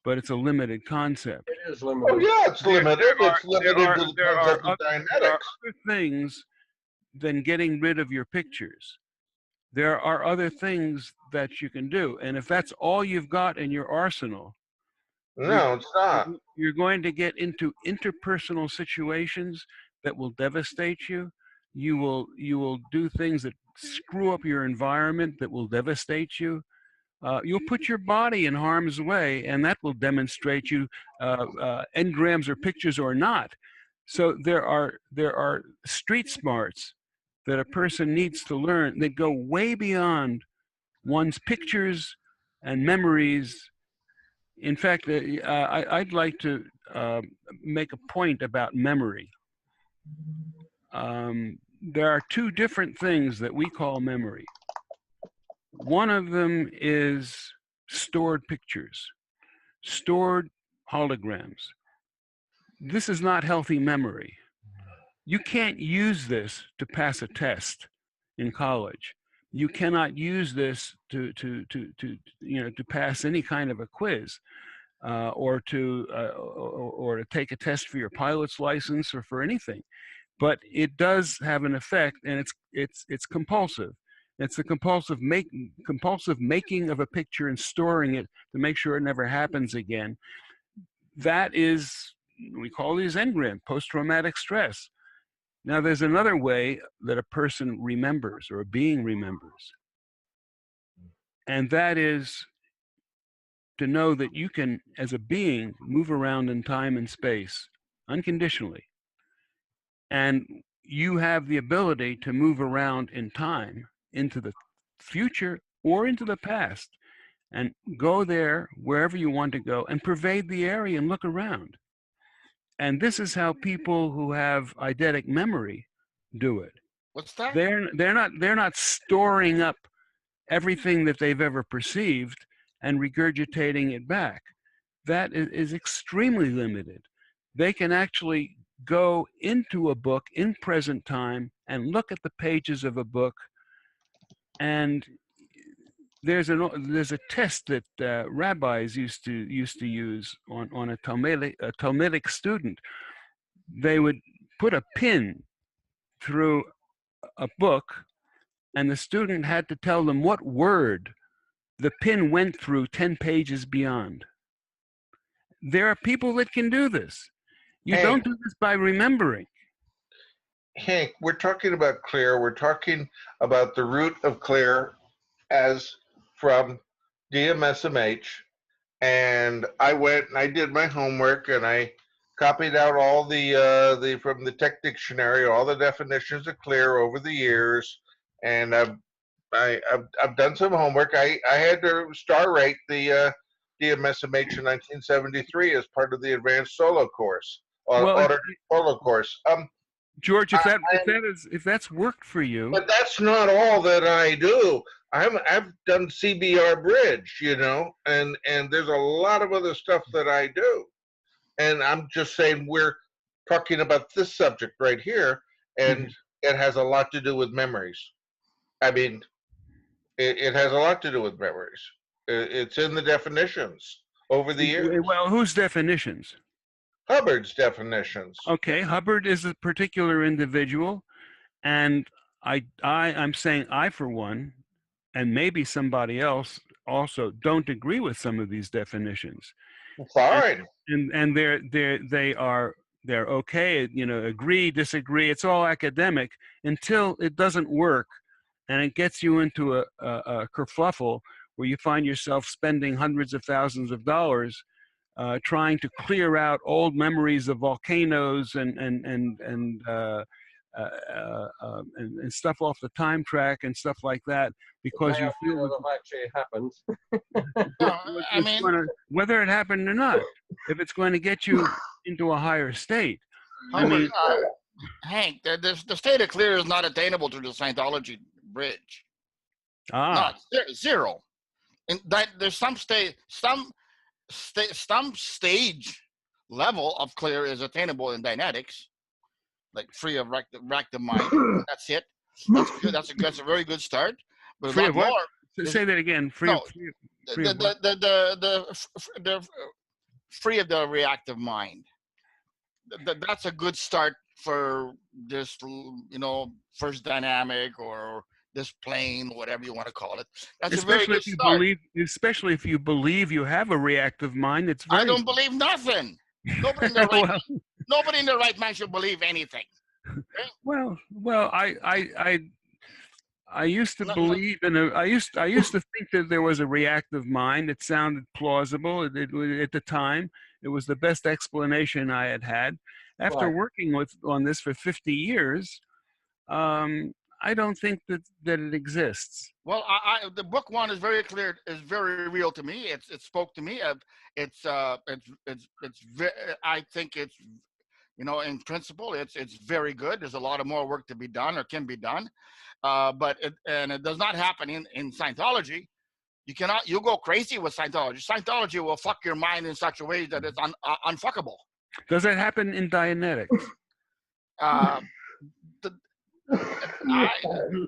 but it's a limited concept. It is Oh limited. yeah, it's limited. It's limited to the There concept of are Dianetics. other things than getting rid of your pictures. There are other things that you can do, and if that's all you've got in your arsenal, you're No, it's not. you're going to get into interpersonal situations that will devastate you. You will do things that screw up your environment that will devastate you. you'll put your body in harm's way, and that will demonstrate you engrams or pictures or not. So there are street smarts that a person needs to learn that go way beyond one's pictures and memories. In fact, I'd like to make a point about memory. There are two different things that we call memory. One of them is stored pictures, stored holograms. This is not healthy memory. You can't use this to pass a test in college. You cannot use this to pass any kind of a quiz, or to take a test for your pilot's license or for anything. But it does have an effect, and it's compulsive. It's the compulsive making of a picture and storing it to make sure it never happens again. That is, we call these engram, post-traumatic stress. Now, there's another way that a person remembers or a being remembers, and that is to know that you can, as a being, move around in time and space unconditionally. And you have the ability to move around in time into the future or into the past and go there wherever you want to go and pervade the area and look around. And this is how people who have eidetic memory do it. What's that? They're not storing up everything that they've ever perceived and regurgitating it back. That is extremely limited. They can actually go into a book in present time and look at the pages of a book, and there's a test that rabbis used to use on a Talmudic student. They would put a pin through a book, and the student had to tell them what word the pin went through 10 pages beyond. There are people that can do this. You don't do this by remembering. Hank, we're talking about clear. We're talking about the root of clear as from DMSMH. And I went and I did my homework and I copied out all the from the tech dictionary, all the definitions of clear over the years. And I've done some homework. I had to star rate the DMSMH in 1973 as part of the advanced solo course, solo course. George, if that's worked for you, but that's not all that I do. I've done CBR Bridge, and there's a lot of other stuff that I do. And I'm just saying we're talking about this subject right here, and it has a lot to do with memories. I mean, it has a lot to do with memories. It's in the definitions over the years. Well, whose definitions? Hubbard's definitions. Okay, Hubbard is a particular individual, and I'm saying I, for one, and maybe somebody else also, don't agree with some of these definitions. Fine. And they're okay, agree, disagree. It's all academic until it doesn't work, and it gets you into a kerfluffle where you find yourself spending hundreds of thousands of dollars trying to clear out old memories of volcanoes and stuff off the time track and stuff like that, because you feel it actually happened. I mean, whether it happened or not, if it's going to get you into a higher state. Hank, the state of clear is not attainable through the Scientology bridge. Not zero. And that there's some stage level of clear is attainable in Dynetics, like free of reactive mind. That's it. That's good. That's a very good start. But free a lot of what? more. Say that again. Free of free of the reactive mind. That's a good start for this, first dynamic or this plane, whatever you want to call it. That's especially a very good if you start. especially if you believe you have a reactive mind. It's very. I don't believe nothing. Nobody in their right mind should believe anything. Okay? Well, I used to No, believe in a. I used to think that there was a reactive mind. It sounded plausible. At the time, it was the best explanation I had had. After Right. working on this for 50 years, I don't think that it exists. well, the book one is very clear, is very real to me. It spoke to me. I think it's, in principle, it's very good. There's a lot of more work to be done or can be done, but it does not happen in Scientology. You go crazy with Scientology. Scientology will fuck your mind in such a way that it's unfuckable. Does that happen in Dianetics? Uh, the,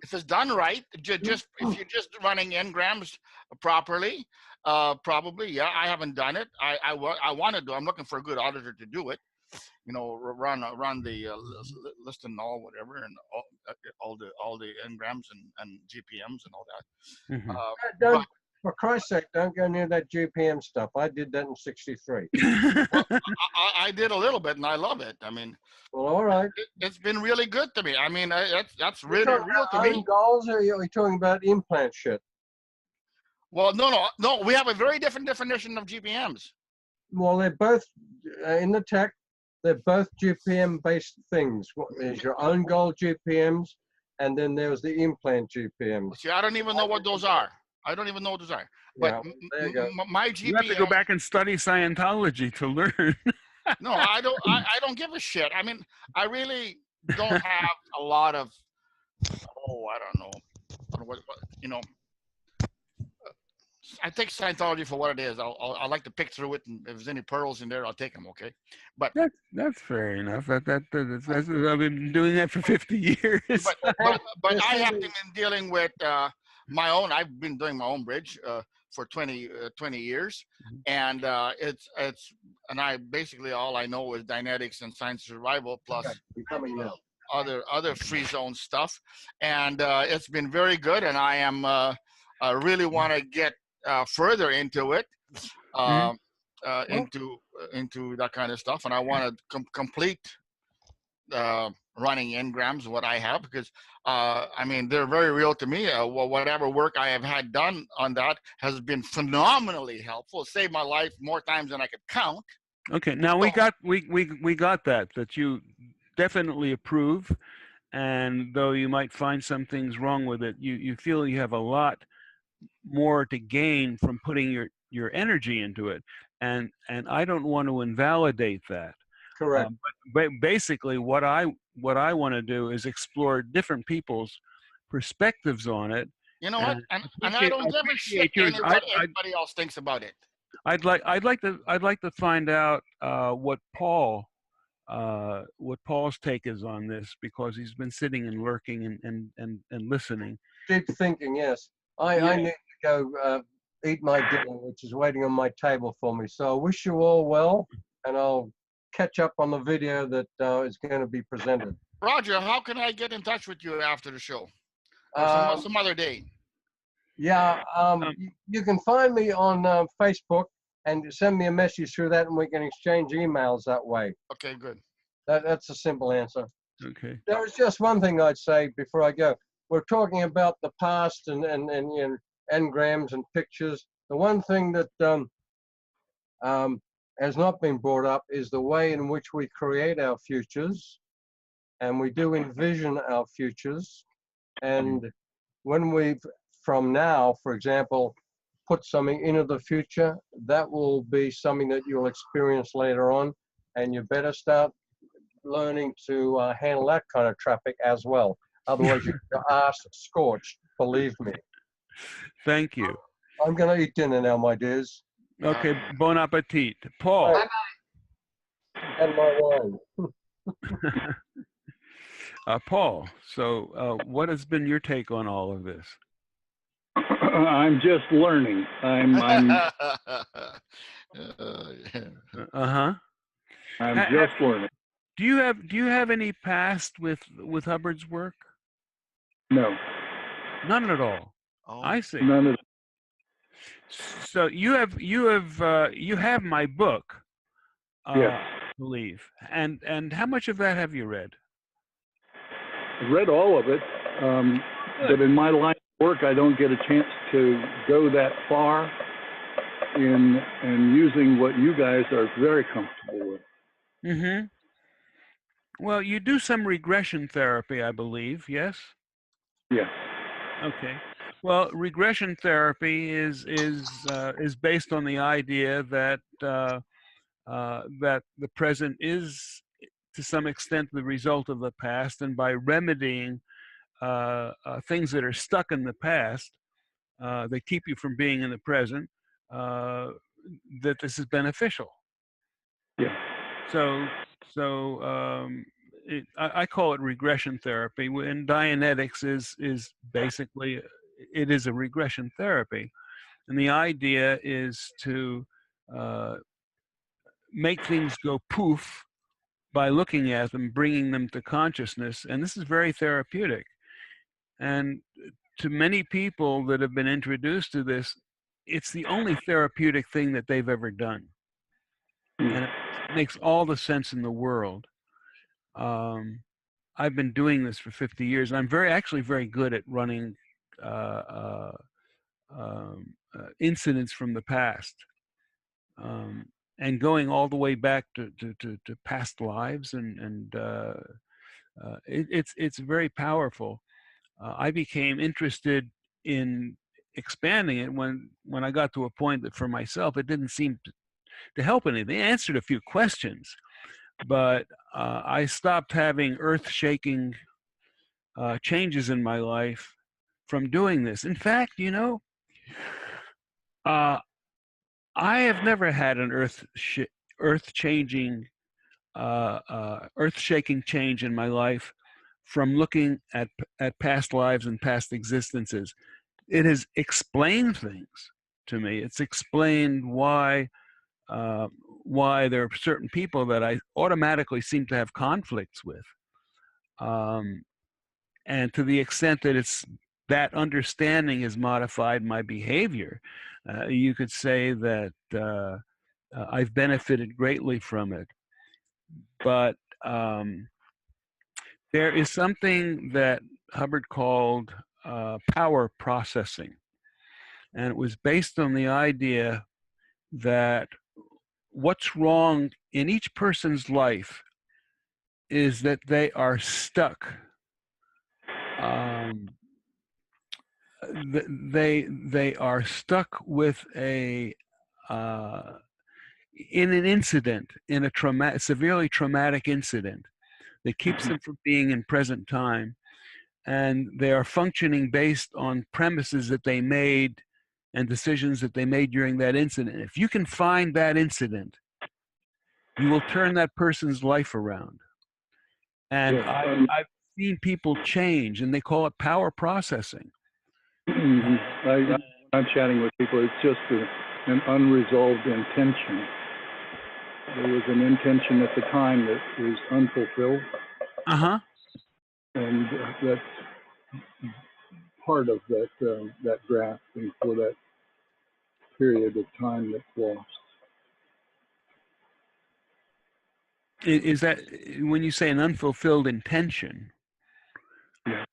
if it's done right, just if you're just running engrams properly, probably, yeah. I haven't done it. I want to do. I'm looking for a good auditor to do it. Run the list and all whatever, and all the engrams and GPMs and all that. Mhm. Don't, for Christ's sake, don't go near that GPM stuff. I did that in '63. Well, I did a little bit, and I love it. I mean, Well, all right. it's been really good to me. I mean, that's You really talking real about to own me. goals, or are you talking about implant shit? Well, no. We have a very different definition of GPMs. Well, they're both in the tech. They're both GPM-based things. There's your own goal GPMs, and then there's the implant GPMs. See, I don't even know what those are. I don't even know what those are. But Yeah, there you go. my You have to go GPM. back and study Scientology to learn. No, I don't. I don't give a shit. I mean, I really don't have a lot of. Oh, I don't know. What I take Scientology for what it is. I like to pick through it, and if there's any pearls in there, I'll take them. Okay, but That's fair enough. That's I've been doing that for 50 years. but I have been dealing with my own. I've been doing my own bridge for 20 years, and it's and I basically all I know is Dynetics and Science Survival plus other free zone stuff, and it's been very good. And I am I really want to get further into it, into that kind of stuff, and I want to complete running engrams what I have, because I mean, they're very real to me. Whatever work I have had done on that has been phenomenally helpful. It saved my life more times than I could count. Okay, now we got that you definitely approve, and though you might find some things wrong with it, you feel you have a lot more to gain from putting your energy into it, and I don't want to invalidate that. Correct. But basically, what I want to do is explore different people's perspectives on it. You know what? And I don't give a shit what anybody else thinks about it. I'd like to find out what Paul's take is on this, because he's been sitting and lurking and listening. Deep thinking, yes. I need to go eat my dinner, which is waiting on my table for me. So I wish you all well, and I'll catch up on the video that is going to be presented. Roger, how can I get in touch with you after the show? Or some other day? Yeah, you can find me on Facebook and send me a message through that, and we can exchange emails that way. Okay, good. That's a simple answer. Okay. There was just one thing I'd say before I go. We're talking about the past and engrams and pictures. The one thing that has not been brought up is the way in which we create our futures, and we do envision our futures. And when we've, from now, for example, put something into the future, that will be something that you'll experience later on, and you better start learning to handle that kind of traffic as well. Otherwise, your ass scorched, believe me. Thank you. I'm going to eat dinner now, my dears. Okay, bon appetit. Paul. Bye-bye. And my wine. Paul, so what has been your take on all of this? I'm just learning. I'm just learning. Do you have any past with Hubbard's work? No. None at all. Oh. I see. None of. So you have my book. Yes. I believe. And how much of that have you read? I read all of it. but in my line of work, I don't get a chance to go that far in using what you guys are very comfortable with. Mm-hmm. Well, you do some regression therapy, I believe, yes? Yes. Okay. Well, regression therapy is based on the idea that that the present is, to some extent, the result of the past, and by remedying things that are stuck in the past, they keep you from being in the present. Uh, that this is beneficial. Yeah. I call it regression therapy. And Dianetics is basically, it is a regression therapy, and the idea is to uh, make things go poof by looking at them, bringing them to consciousness, and this is very therapeutic. And to many people that have been introduced to this, it's the only therapeutic thing that they've ever done, and it makes all the sense in the world. I've been doing this for 50 years, and I'm actually very good at running incidents from the past, and going all the way back to past lives, and it's very powerful. I became interested in expanding it when I got to a point that for myself it didn't seem to help anything. It answered a few questions, but I stopped having earth-shaking changes in my life from doing this. In fact, I have never had an earth-changing, earth-shaking change in my life from looking at past lives and past existences. It has explained things to me. It's explained why there are certain people that I automatically seem to have conflicts with. And to the extent that that understanding has modified my behavior, you could say that I've benefited greatly from it. But there is something that Hubbard called power processing. And it was based on the idea that what's wrong in each person's life is that they are stuck. They are stuck with in an incident, in a severely traumatic incident that keeps them from being in present time, and they are functioning based on premises that they made and decisions that they made during that incident. If you can find that incident, you will turn that person's life around. And Yes. I've seen people change, and they call it power processing. I'm chatting with people. It's just an unresolved intention. There was an intention at the time that was unfulfilled. And that's part of that grasping for that period of time that's lost. Is that when you say an unfulfilled intention? Yeah.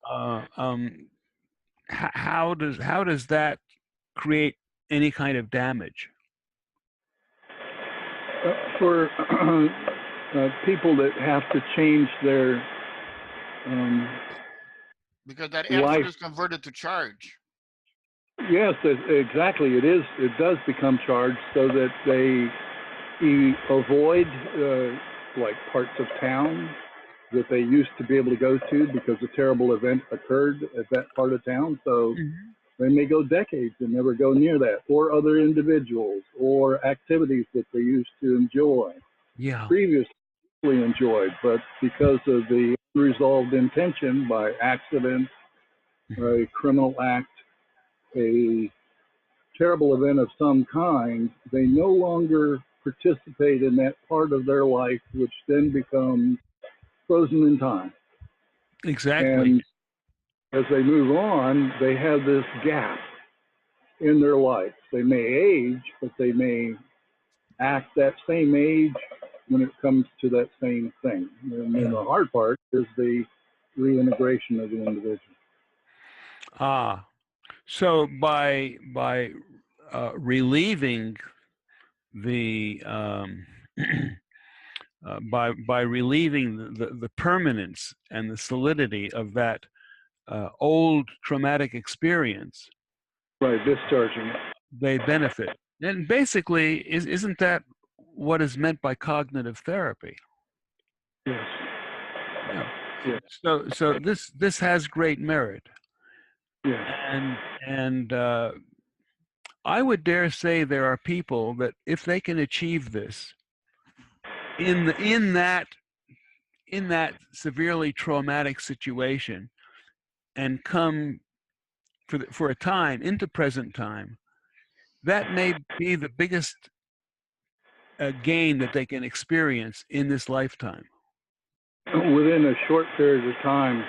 How does that create any kind of damage? For people that have to change their because that life. effort is converted to charge. Yes, exactly. It is. It does become charged, so that they avoid like parts of town that they used to be able to go to because a terrible event occurred at that part of town. So they may go decades and never go near that, or other individuals or activities that they used to enjoy, previously enjoyed, but because of the unresolved intention by accident, a criminal act, a terrible event of some kind, they no longer participate in that part of their life, which then becomes frozen in time. Exactly. And as they move on, they have this gap in their life. They may age, but they may act that same age when it comes to that same thing. And then the hard part is the reintegration of the individual. Ah, so by relieving the by relieving the permanence and the solidity of that old traumatic experience, Right, discharging it. they benefit. And basically, isn't that what is meant by cognitive therapy? Yes. Yeah. Yes. So this has great merit, Yes. and I would dare say there are people that if they can achieve this in that severely traumatic situation and come for a time into present time, that may be the biggest gain that they can experience in this lifetime. Within a short period of time,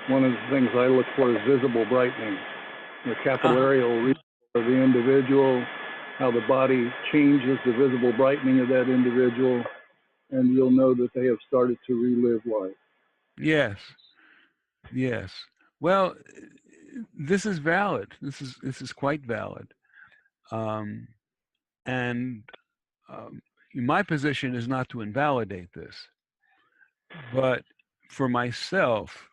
one of the things I look for is visible brightening. The capillary will reach the individual, how the body changes, the visible brightening of that individual, and you'll know that they have started to relive life. Yes, yes. Well, this is valid. This is quite valid. Um, and my position is not to invalidate this, but for myself,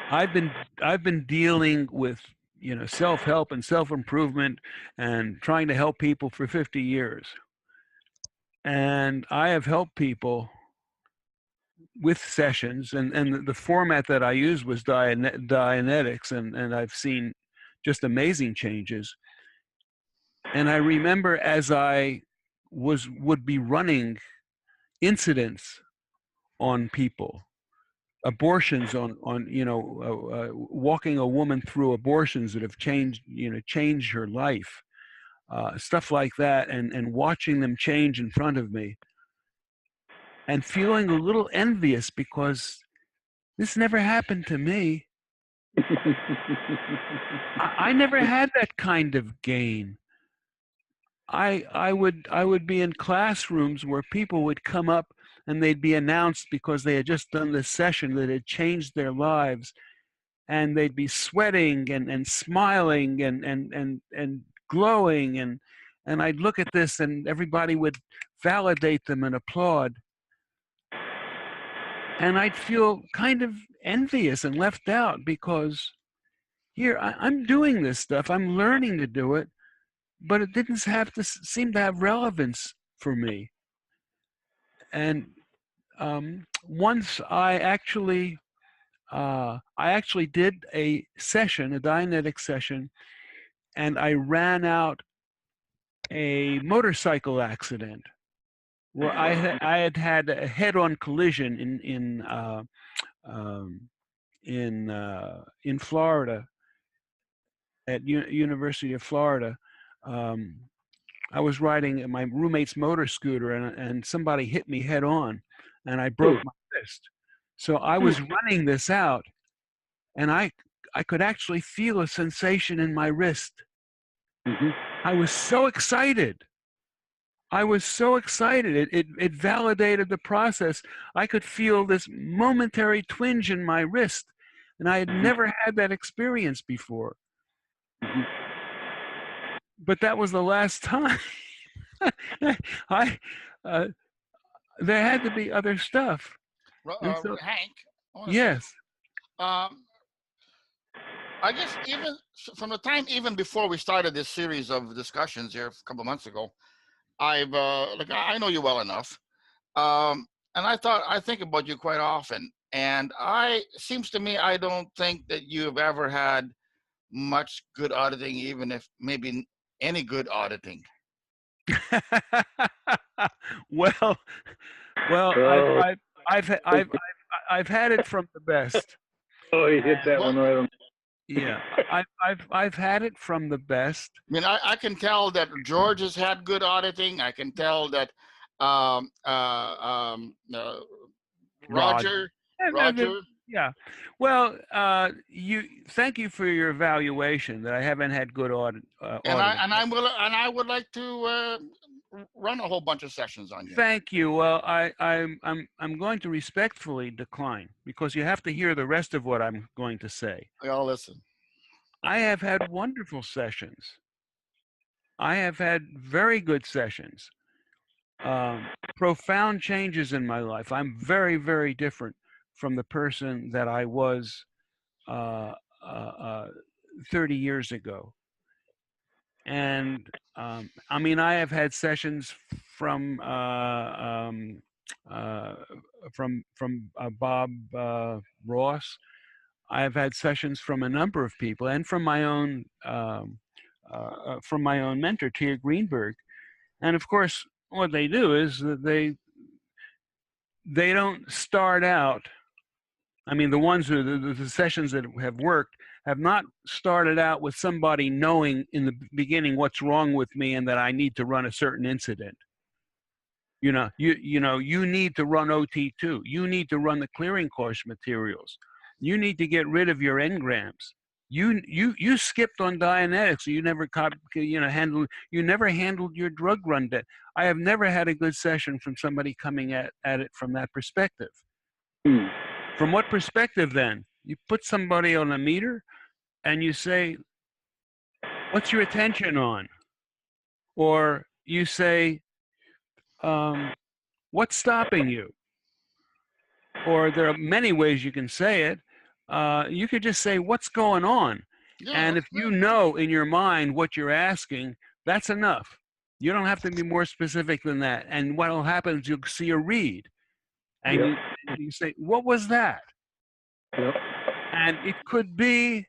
I've been dealing with self-help and self-improvement and trying to help people for 50 years, and I have helped people with sessions, and the format that I used was Dianetics, and I've seen just amazing changes. And I remember as I would be running incidents on people, abortions on walking a woman through abortions that have changed her life, stuff like that, and watching them change in front of me and feeling a little envious because this never happened to me. I never had that kind of gain. I would be in classrooms where people would come up and they'd be announced because they had just done this session that had changed their lives, and they'd be sweating and smiling and glowing, and I'd look at this and everybody would validate them and applaud, and I'd feel kind of envious and left out because here I'm doing this stuff, I'm learning to do it, but it didn't have to seem to have relevance for me. And once I actually did a session, a Dianetic session, and I ran out a motorcycle accident where I had a head-on collision in Florida at University of Florida. I was riding my roommate's motor scooter, and somebody hit me head on, and I broke my wrist. So I was running this out, and I could actually feel a sensation in my wrist. I was so excited. I was so excited. It validated the process. I could feel this momentary twinge in my wrist, and I had never had that experience before. But that was the last time. There had to be other stuff. So, Hank, yes. I guess even from the time even before we started this series of discussions here a couple of months ago, I've I know you well enough, and I think about you quite often, and seems to me I don't think that you've ever had much good auditing, even if maybe any good auditing. well, I've had it from the best. Oh, he hit that one right on. Yeah, I've had it from the best. I mean, I can tell that George has had good auditing. I can tell that Roger. Yeah. Well, thank you for your evaluation that I haven't had good auditing. I would like to run a whole bunch of sessions on you. Thank you. Well, I'm going to respectfully decline because you have to hear the rest of what I'm going to say. I'll listen. I have had wonderful sessions. I have had very good sessions. Profound changes in my life. I'm very, very different from the person that I was uh, uh, uh, 30 years ago. And I mean, I have had sessions from uh, Bob Ross. I have had sessions from a number of people, and from my own mentor, Tia Greenberg. And of course, what they do is that they don't start out. I mean, the sessions that have worked have not started out with somebody knowing in the beginning what's wrong with me and that I need to run a certain incident. You need to run OT2. You need to run the clearing course materials. You need to get rid of your engrams. You skipped on Dianetics. You never handled your drug run debt. I have never had a good session from somebody coming at it from that perspective. From what perspective then? You put somebody on a meter and you say, what's your attention on? Or you say, what's stopping you? Or there are many ways you can say it. You could just say, what's going on? Yeah, and if you know in your mind what you're asking, that's enough. You don't have to be more specific than that. And what will happen is you'll see a read. And you say, what was that? Yep. And it could be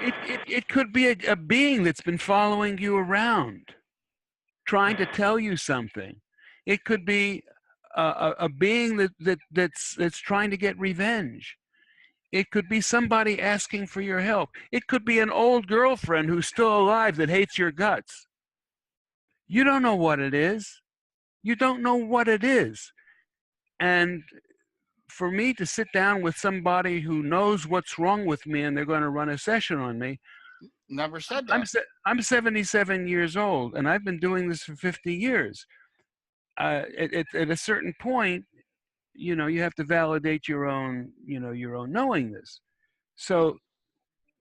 it could be a being that's been following you around, trying to tell you something. It could be a being that's trying to get revenge. It could be somebody asking for your help. It could be an old girlfriend who's still alive that hates your guts. You don't know what it is. You don't know what it is. And for me to sit down with somebody who knows what's wrong with me and they're going to run a session on me, never said that. I'm 77 years old and I've been doing this for 50 years. At a certain point, you have to validate your own knowingness. So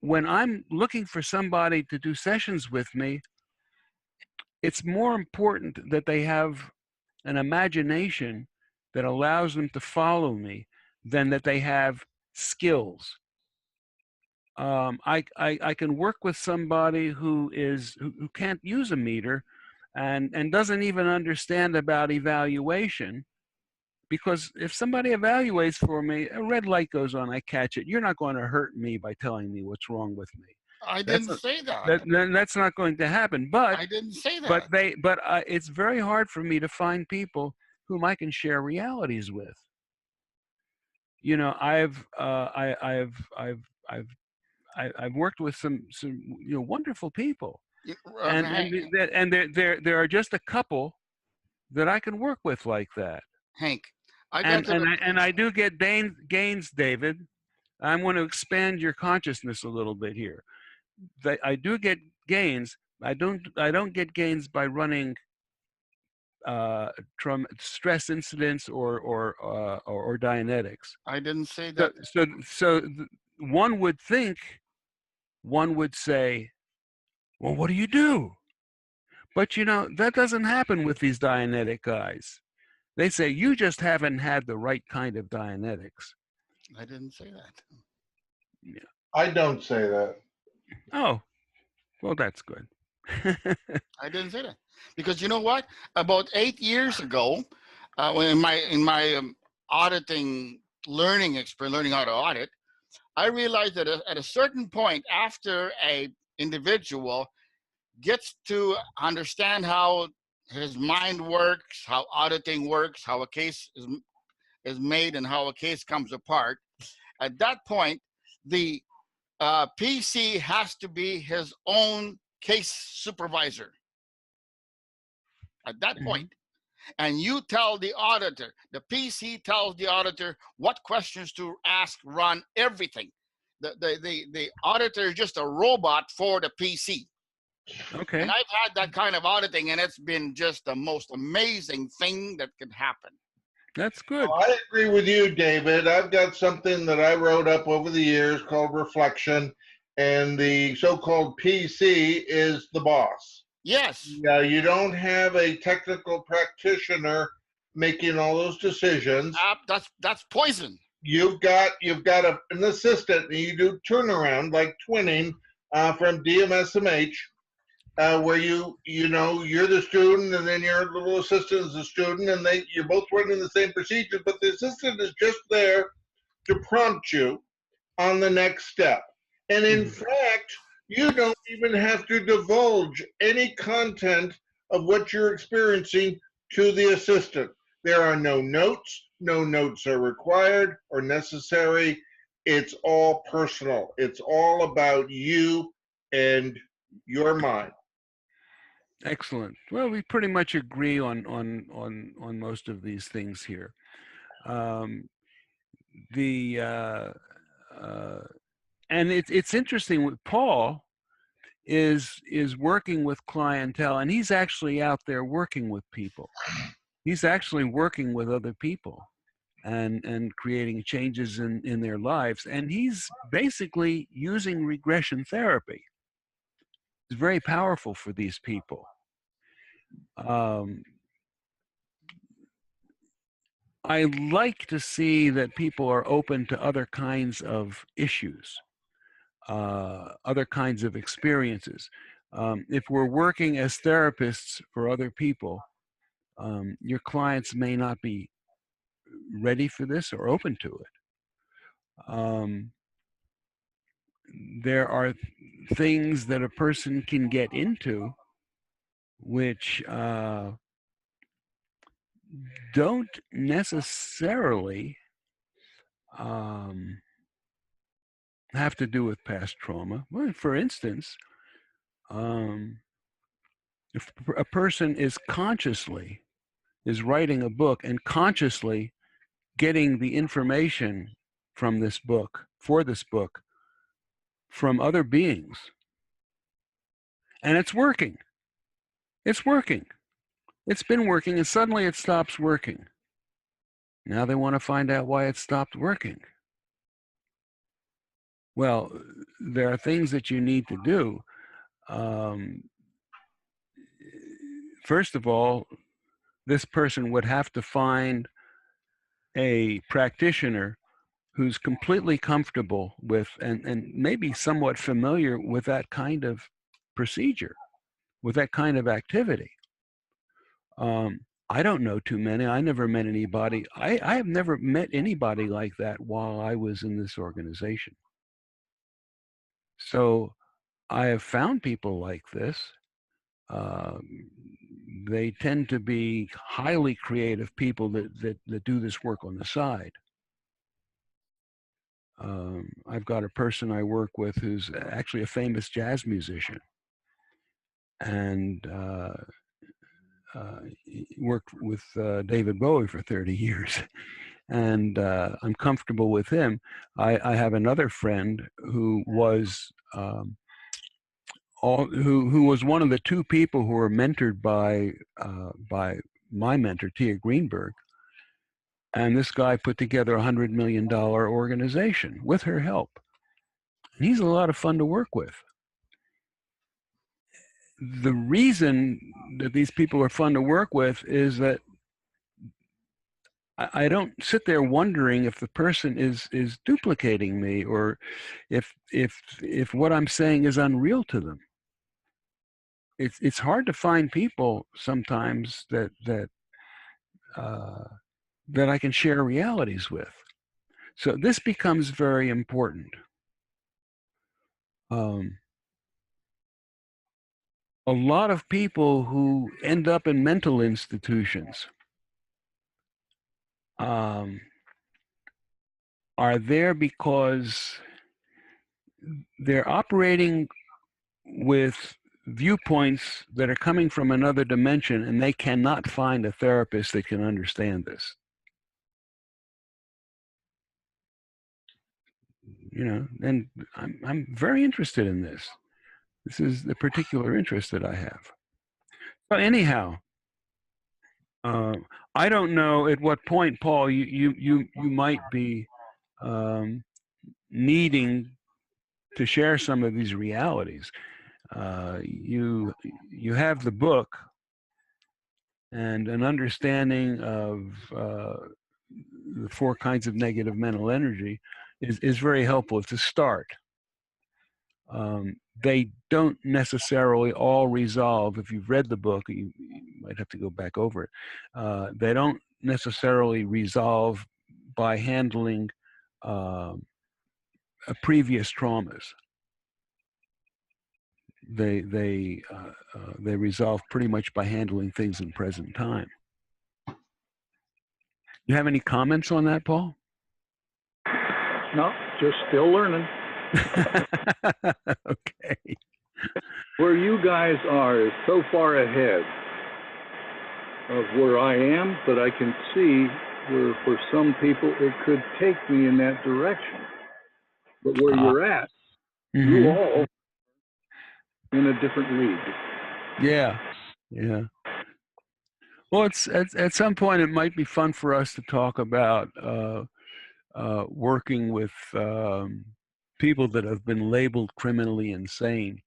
when I'm looking for somebody to do sessions with me, it's more important that they have an imagination that allows them to follow me than that they have skills. I can work with somebody who can't use a meter and doesn't even understand about evaluation, because if somebody evaluates for me, a red light goes on, I catch it. You're not going to hurt me by telling me what's wrong with me. I didn't say that. That's not going to happen. But I didn't say that. But it's very hard for me to find people whom I can share realities with. I've worked with some wonderful people, and there are just a couple that I can work with like that. Hank, I do get gains, David. I'm going to expand your consciousness a little bit here. I do get gains. I don't get gains by running stress incidents or Dianetics. I didn't say that. So one would say, well, what do you do? But that doesn't happen with these Dianetic guys. They say you just haven't had the right kind of Dianetics. I didn't say that. Yeah. I don't say that. Oh, well, that's good. I didn't say that because you know what? About 8 years ago, in my auditing learning experience, learning how to audit, I realized that at a certain point, after a individual gets to understand how his mind works, how auditing works, how a case is made, and how a case comes apart, at that point, the PC has to be his own case supervisor. At that point, and you tell the auditor, the PC tells the auditor what questions to ask, run everything. The auditor is just a robot for the PC. Okay. And I've had that kind of auditing, and it's been just the most amazing thing that could happen. That's good. Well, I agree with you, David. I've got something that I wrote up over the years called Reflection, and the so-called PC is the boss. Yes. Now, you don't have a technical practitioner making all those decisions. That's poison. You've got an assistant, and you do turnaround like twinning from DMSMH, where you're the student, and then your little assistant is the student, and you're both running the same procedure, but the assistant is just there to prompt you on the next step. And in fact, you don't even have to divulge any content of what you're experiencing to the assistant. There are no notes. No notes are required or necessary. It's all personal. It's all about you and your mind. Excellent. Well, we pretty much agree on most of these things here. And it's interesting with Paul is working with clientele, and he's actually out there working with people. He's actually working with other people and creating changes in their lives, and he's basically using regression therapy. It's very powerful for these people. I like to see that people are open to other kinds of issues, other kinds of experiences. If we're working as therapists for other people, your clients may not be ready for this or open to it. There are things that a person can get into which don't necessarily have to do with past trauma. Well, for instance, if a person is writing a book and consciously getting the information from this book, from other beings, and it's working. It's working. It's been working, and suddenly it stops working. Now they want to find out why it stopped working. Well, there are things that you need to do. First of all, this person would have to find a practitioner who's completely comfortable with and maybe somewhat familiar with that kind of procedure, with that kind of activity. I don't know too many. I never met anybody. I have never met anybody like that while I was in this organization. So I have found people like this. They tend to be highly creative people that do this work on the side. I've got a person I work with who's actually a famous jazz musician, and worked with David Bowie for 30 years. And I'm comfortable with him. I have another friend who was who was one of the two people who were mentored by my mentor, Tia Greenberg. And this guy put together $100 million organization with her help. And he's a lot of fun to work with. The reason that these people are fun to work with is that I don't sit there wondering if the person is duplicating me or if what I'm saying is unreal to them. It's hard to find people sometimes that I can share realities with. So this becomes very important. A lot of people who end up in mental institutions are there because they're operating with viewpoints that are coming from another dimension, and they cannot find a therapist that can understand this. You know, and I'm very interested in this. This is the particular interest that I have. So anyhow, I don't know at what point, Paul, you might be needing to share some of these realities. You have the book and an understanding of the 4 kinds of negative mental energy is very helpful. It's a start. They don't necessarily all resolve. If you've read the book, you might have to go back over it. They don't necessarily resolve by handling previous traumas. They resolve pretty much by handling things in present time. You have any comments on that, Paul? No, just still learning. Okay. Where you guys are is so far ahead of where I am, but I can see where for some people it could take me in that direction. But where you're at, you all in a different league. Yeah, yeah. Well, it's at some point it might be fun for us to talk about working with people that have been labeled criminally insane.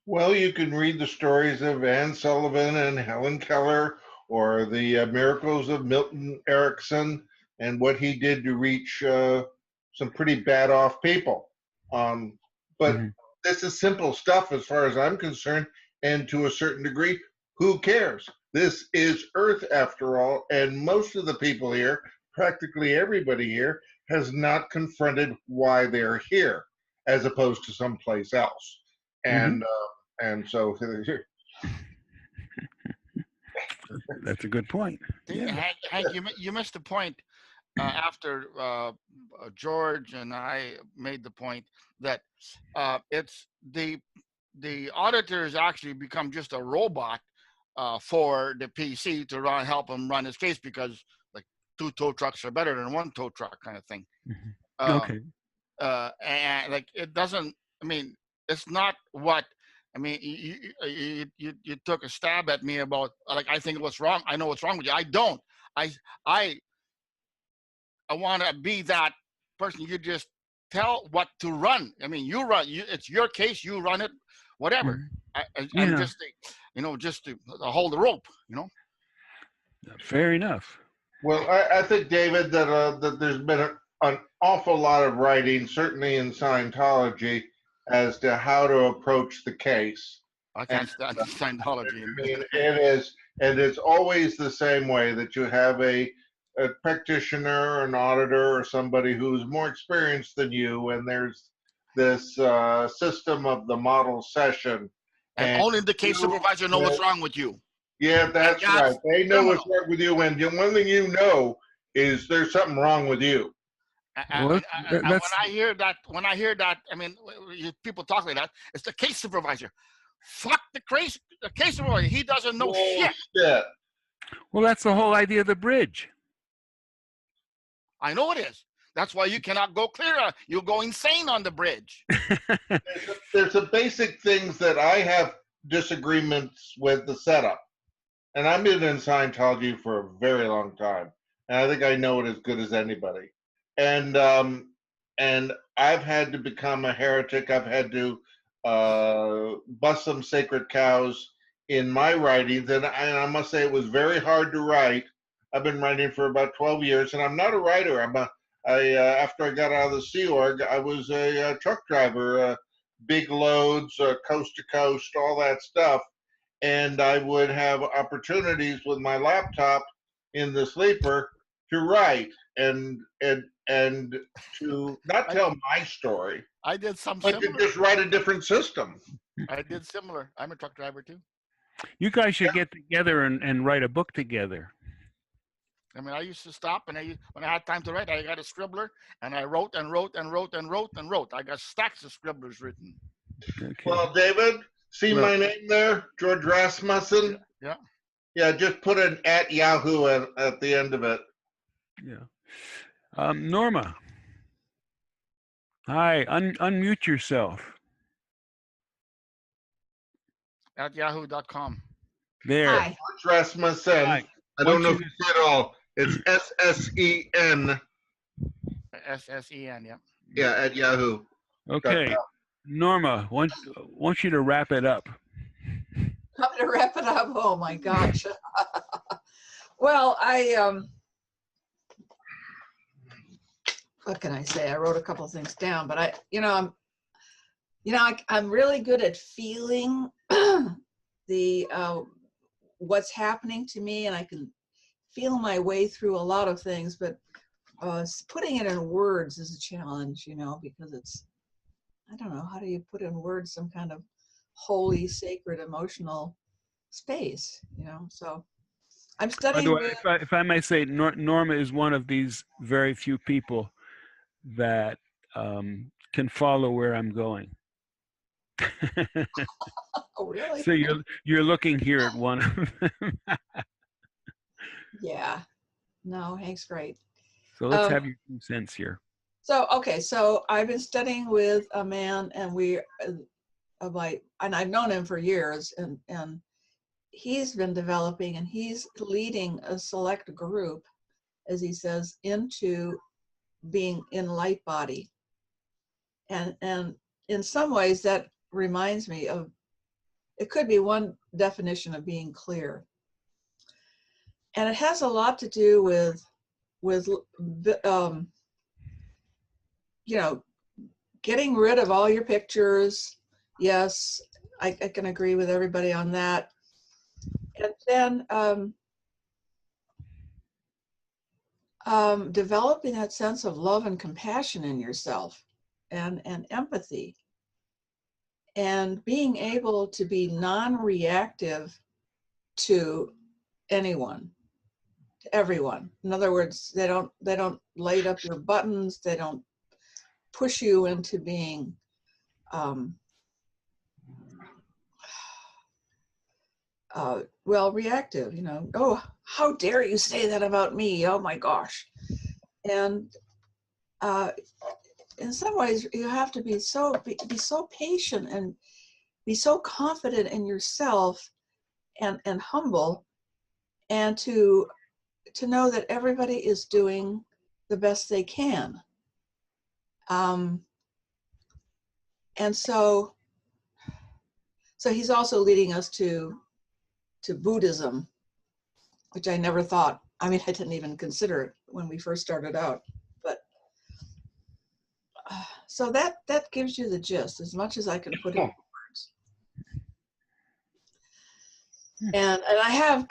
Well, you can read the stories of Anne Sullivan and Helen Keller, or the miracles of Milton Erickson and what he did to reach some pretty bad off people. But this is simple stuff as far as I'm concerned, and to a certain degree, who cares? This is Earth after all, and most of the people here, practically everybody here, has not confronted why they're here, as opposed to someplace else. And so that's a good point. Yeah. Hank, you missed the point after George and I made the point that it's the auditors actually become just a robot for the PC to help him run his case, because like 2 tow trucks are better than 1 tow truck kind of thing. Okay. And like it doesn't. I mean, it's not what. I mean, you took a stab at me about like I think what's wrong. I know what's wrong with you. I don't. I want to be that person. You just tell what to run. I mean, you run. It's your case. You run it. Whatever. I'm just, just to hold the rope. Fair enough. Well, I think, David, that there's been an awful lot of writing, certainly in Scientology, as to how to approach the case. I can't stand Scientology. I mean, it's always the same way, that you have a practitioner, an auditor, or somebody who's more experienced than you, and there's this system of the model session. And only the case supervisor know what's wrong with you. Yeah, that's right. They know what's wrong with you, and the one thing you know is there's something wrong with you. When I hear that, I mean, people talk like that. It's the case supervisor. Fuck the case supervisor. He doesn't know shit. Well, that's the whole idea of the bridge. I know it is. That's why you cannot go clear. You'll go insane on the bridge. There's a basic things that I have disagreements with the setup. And I've been in Scientology for a very long time. And I think I know it as good as anybody. And I've had to become a heretic. I've had to bust some sacred cows in my writings. And I must say it was very hard to write. I've been writing for about 12 years, and I'm not a writer. After I got out of the Sea Org, I was a truck driver, big loads, coast to coast, all that stuff. And I would have opportunities with my laptop in the sleeper to write and to not tell my story. I did some but similar. to just write a different system. I did similar. I'm a truck driver too. You guys should get together and write a book together. I mean, I used to stop, and when I had time to write, I got a scribbler, and I wrote and wrote and wrote and wrote and wrote. I got stacks of scribblers written. Okay. Well, David, see Yeah. my name there, George Rasmussen. Yeah. Yeah, just put an at Yahoo at the end of it. Yeah. Norma. Hi. Unmute yourself. At yahoo.com. There. Hi. George Rasmussen. Hi. I don't Want know you if you see it all. It's SSEN. SSEN. Yeah. Yeah, at Yahoo. Okay. Norma, want you to wrap it up. I'm gonna wrap it up. Oh my gosh. Well, what can I say? I wrote a couple of things down, but I'm really good at feeling the what's happening to me, and I can feel my way through a lot of things, but putting it in words is a challenge, because I don't know, how do you put in words some kind of holy, sacred, emotional space, so I'm By the studying way, if I may say, Norma is one of these very few people that can follow where I'm going. oh really? So you're looking here at one of them. Yeah, no, Hank's great. So let's have your 2 cents here. So I've been studying with a man, and and I've known him for years, and he's been developing, and he's leading a select group, as he says, into being in light body. And in some ways that reminds me of, it could be one definition of being clear. And it has a lot to do with getting rid of all your pictures. Yes, I can agree with everybody on that. And then developing that sense of love and compassion in yourself, and empathy, and being able to be non-reactive to anyone, to everyone. In other words, they don't light up your buttons. They don't push you into being reactive. Oh, how dare you say that about me? Oh my gosh. And in some ways, you have to be so patient and be so confident in yourself, and humble, and to know that everybody is doing the best they can. And so he's also leading us to Buddhism, which I never thought, I didn't even consider it when we first started out. But so that gives you the gist, as much as I can put in words. And I have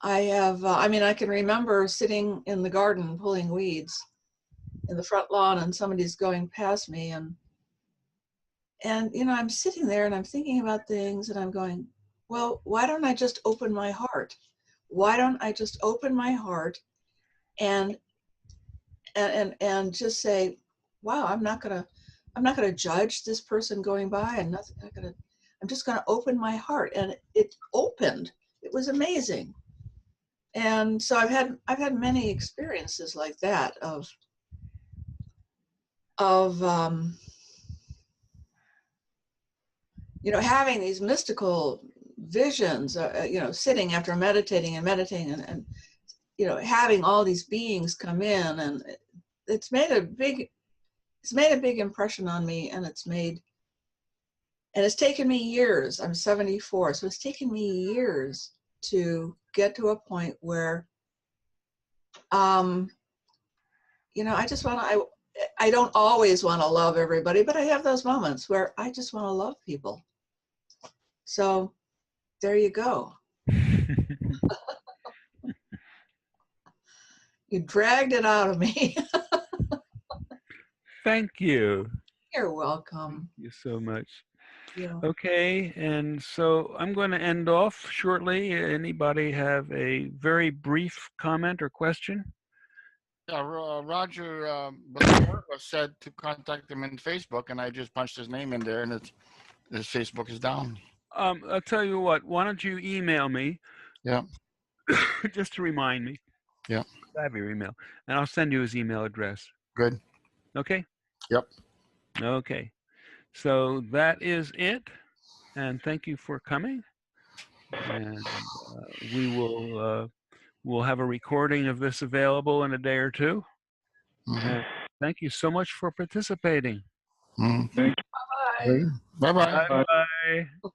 I can remember sitting in the garden pulling weeds in the front lawn, and somebody's going past me, and I'm sitting there and I'm thinking about things, and I'm going, well, why don't I just open my heart? Why don't I just open my heart and just say, wow, I'm not gonna judge this person going by, and I'm just gonna open my heart. And it opened. It was amazing. And so I've had many experiences like that of having these mystical visions, sitting after meditating and having all these beings come in, and it's made a big impression on me, and it's taken me years. I'm 74, so it's taken me years to get to a point where I don't always want to love everybody, but I have those moments where I just want to love people. So there you go. You dragged it out of me. Thank you. You're welcome. Thank you so much. Yeah. Okay, and so I'm going to end off shortly. Anybody have a very brief comment or question? Yeah, Roger before said to contact him in Facebook, and I just punched his name in there, and it's His Facebook is down. I'll tell you what. Why don't you email me? Yeah. Just to remind me. Yeah. I have your email, and I'll send you his email address. Good. Okay. Yep. Okay. So that is it, and thank you for coming. And we will we'll have a recording of this available in a day or two. And thank you so much for participating. Mm. Thank Bye. Bye bye. Bye bye.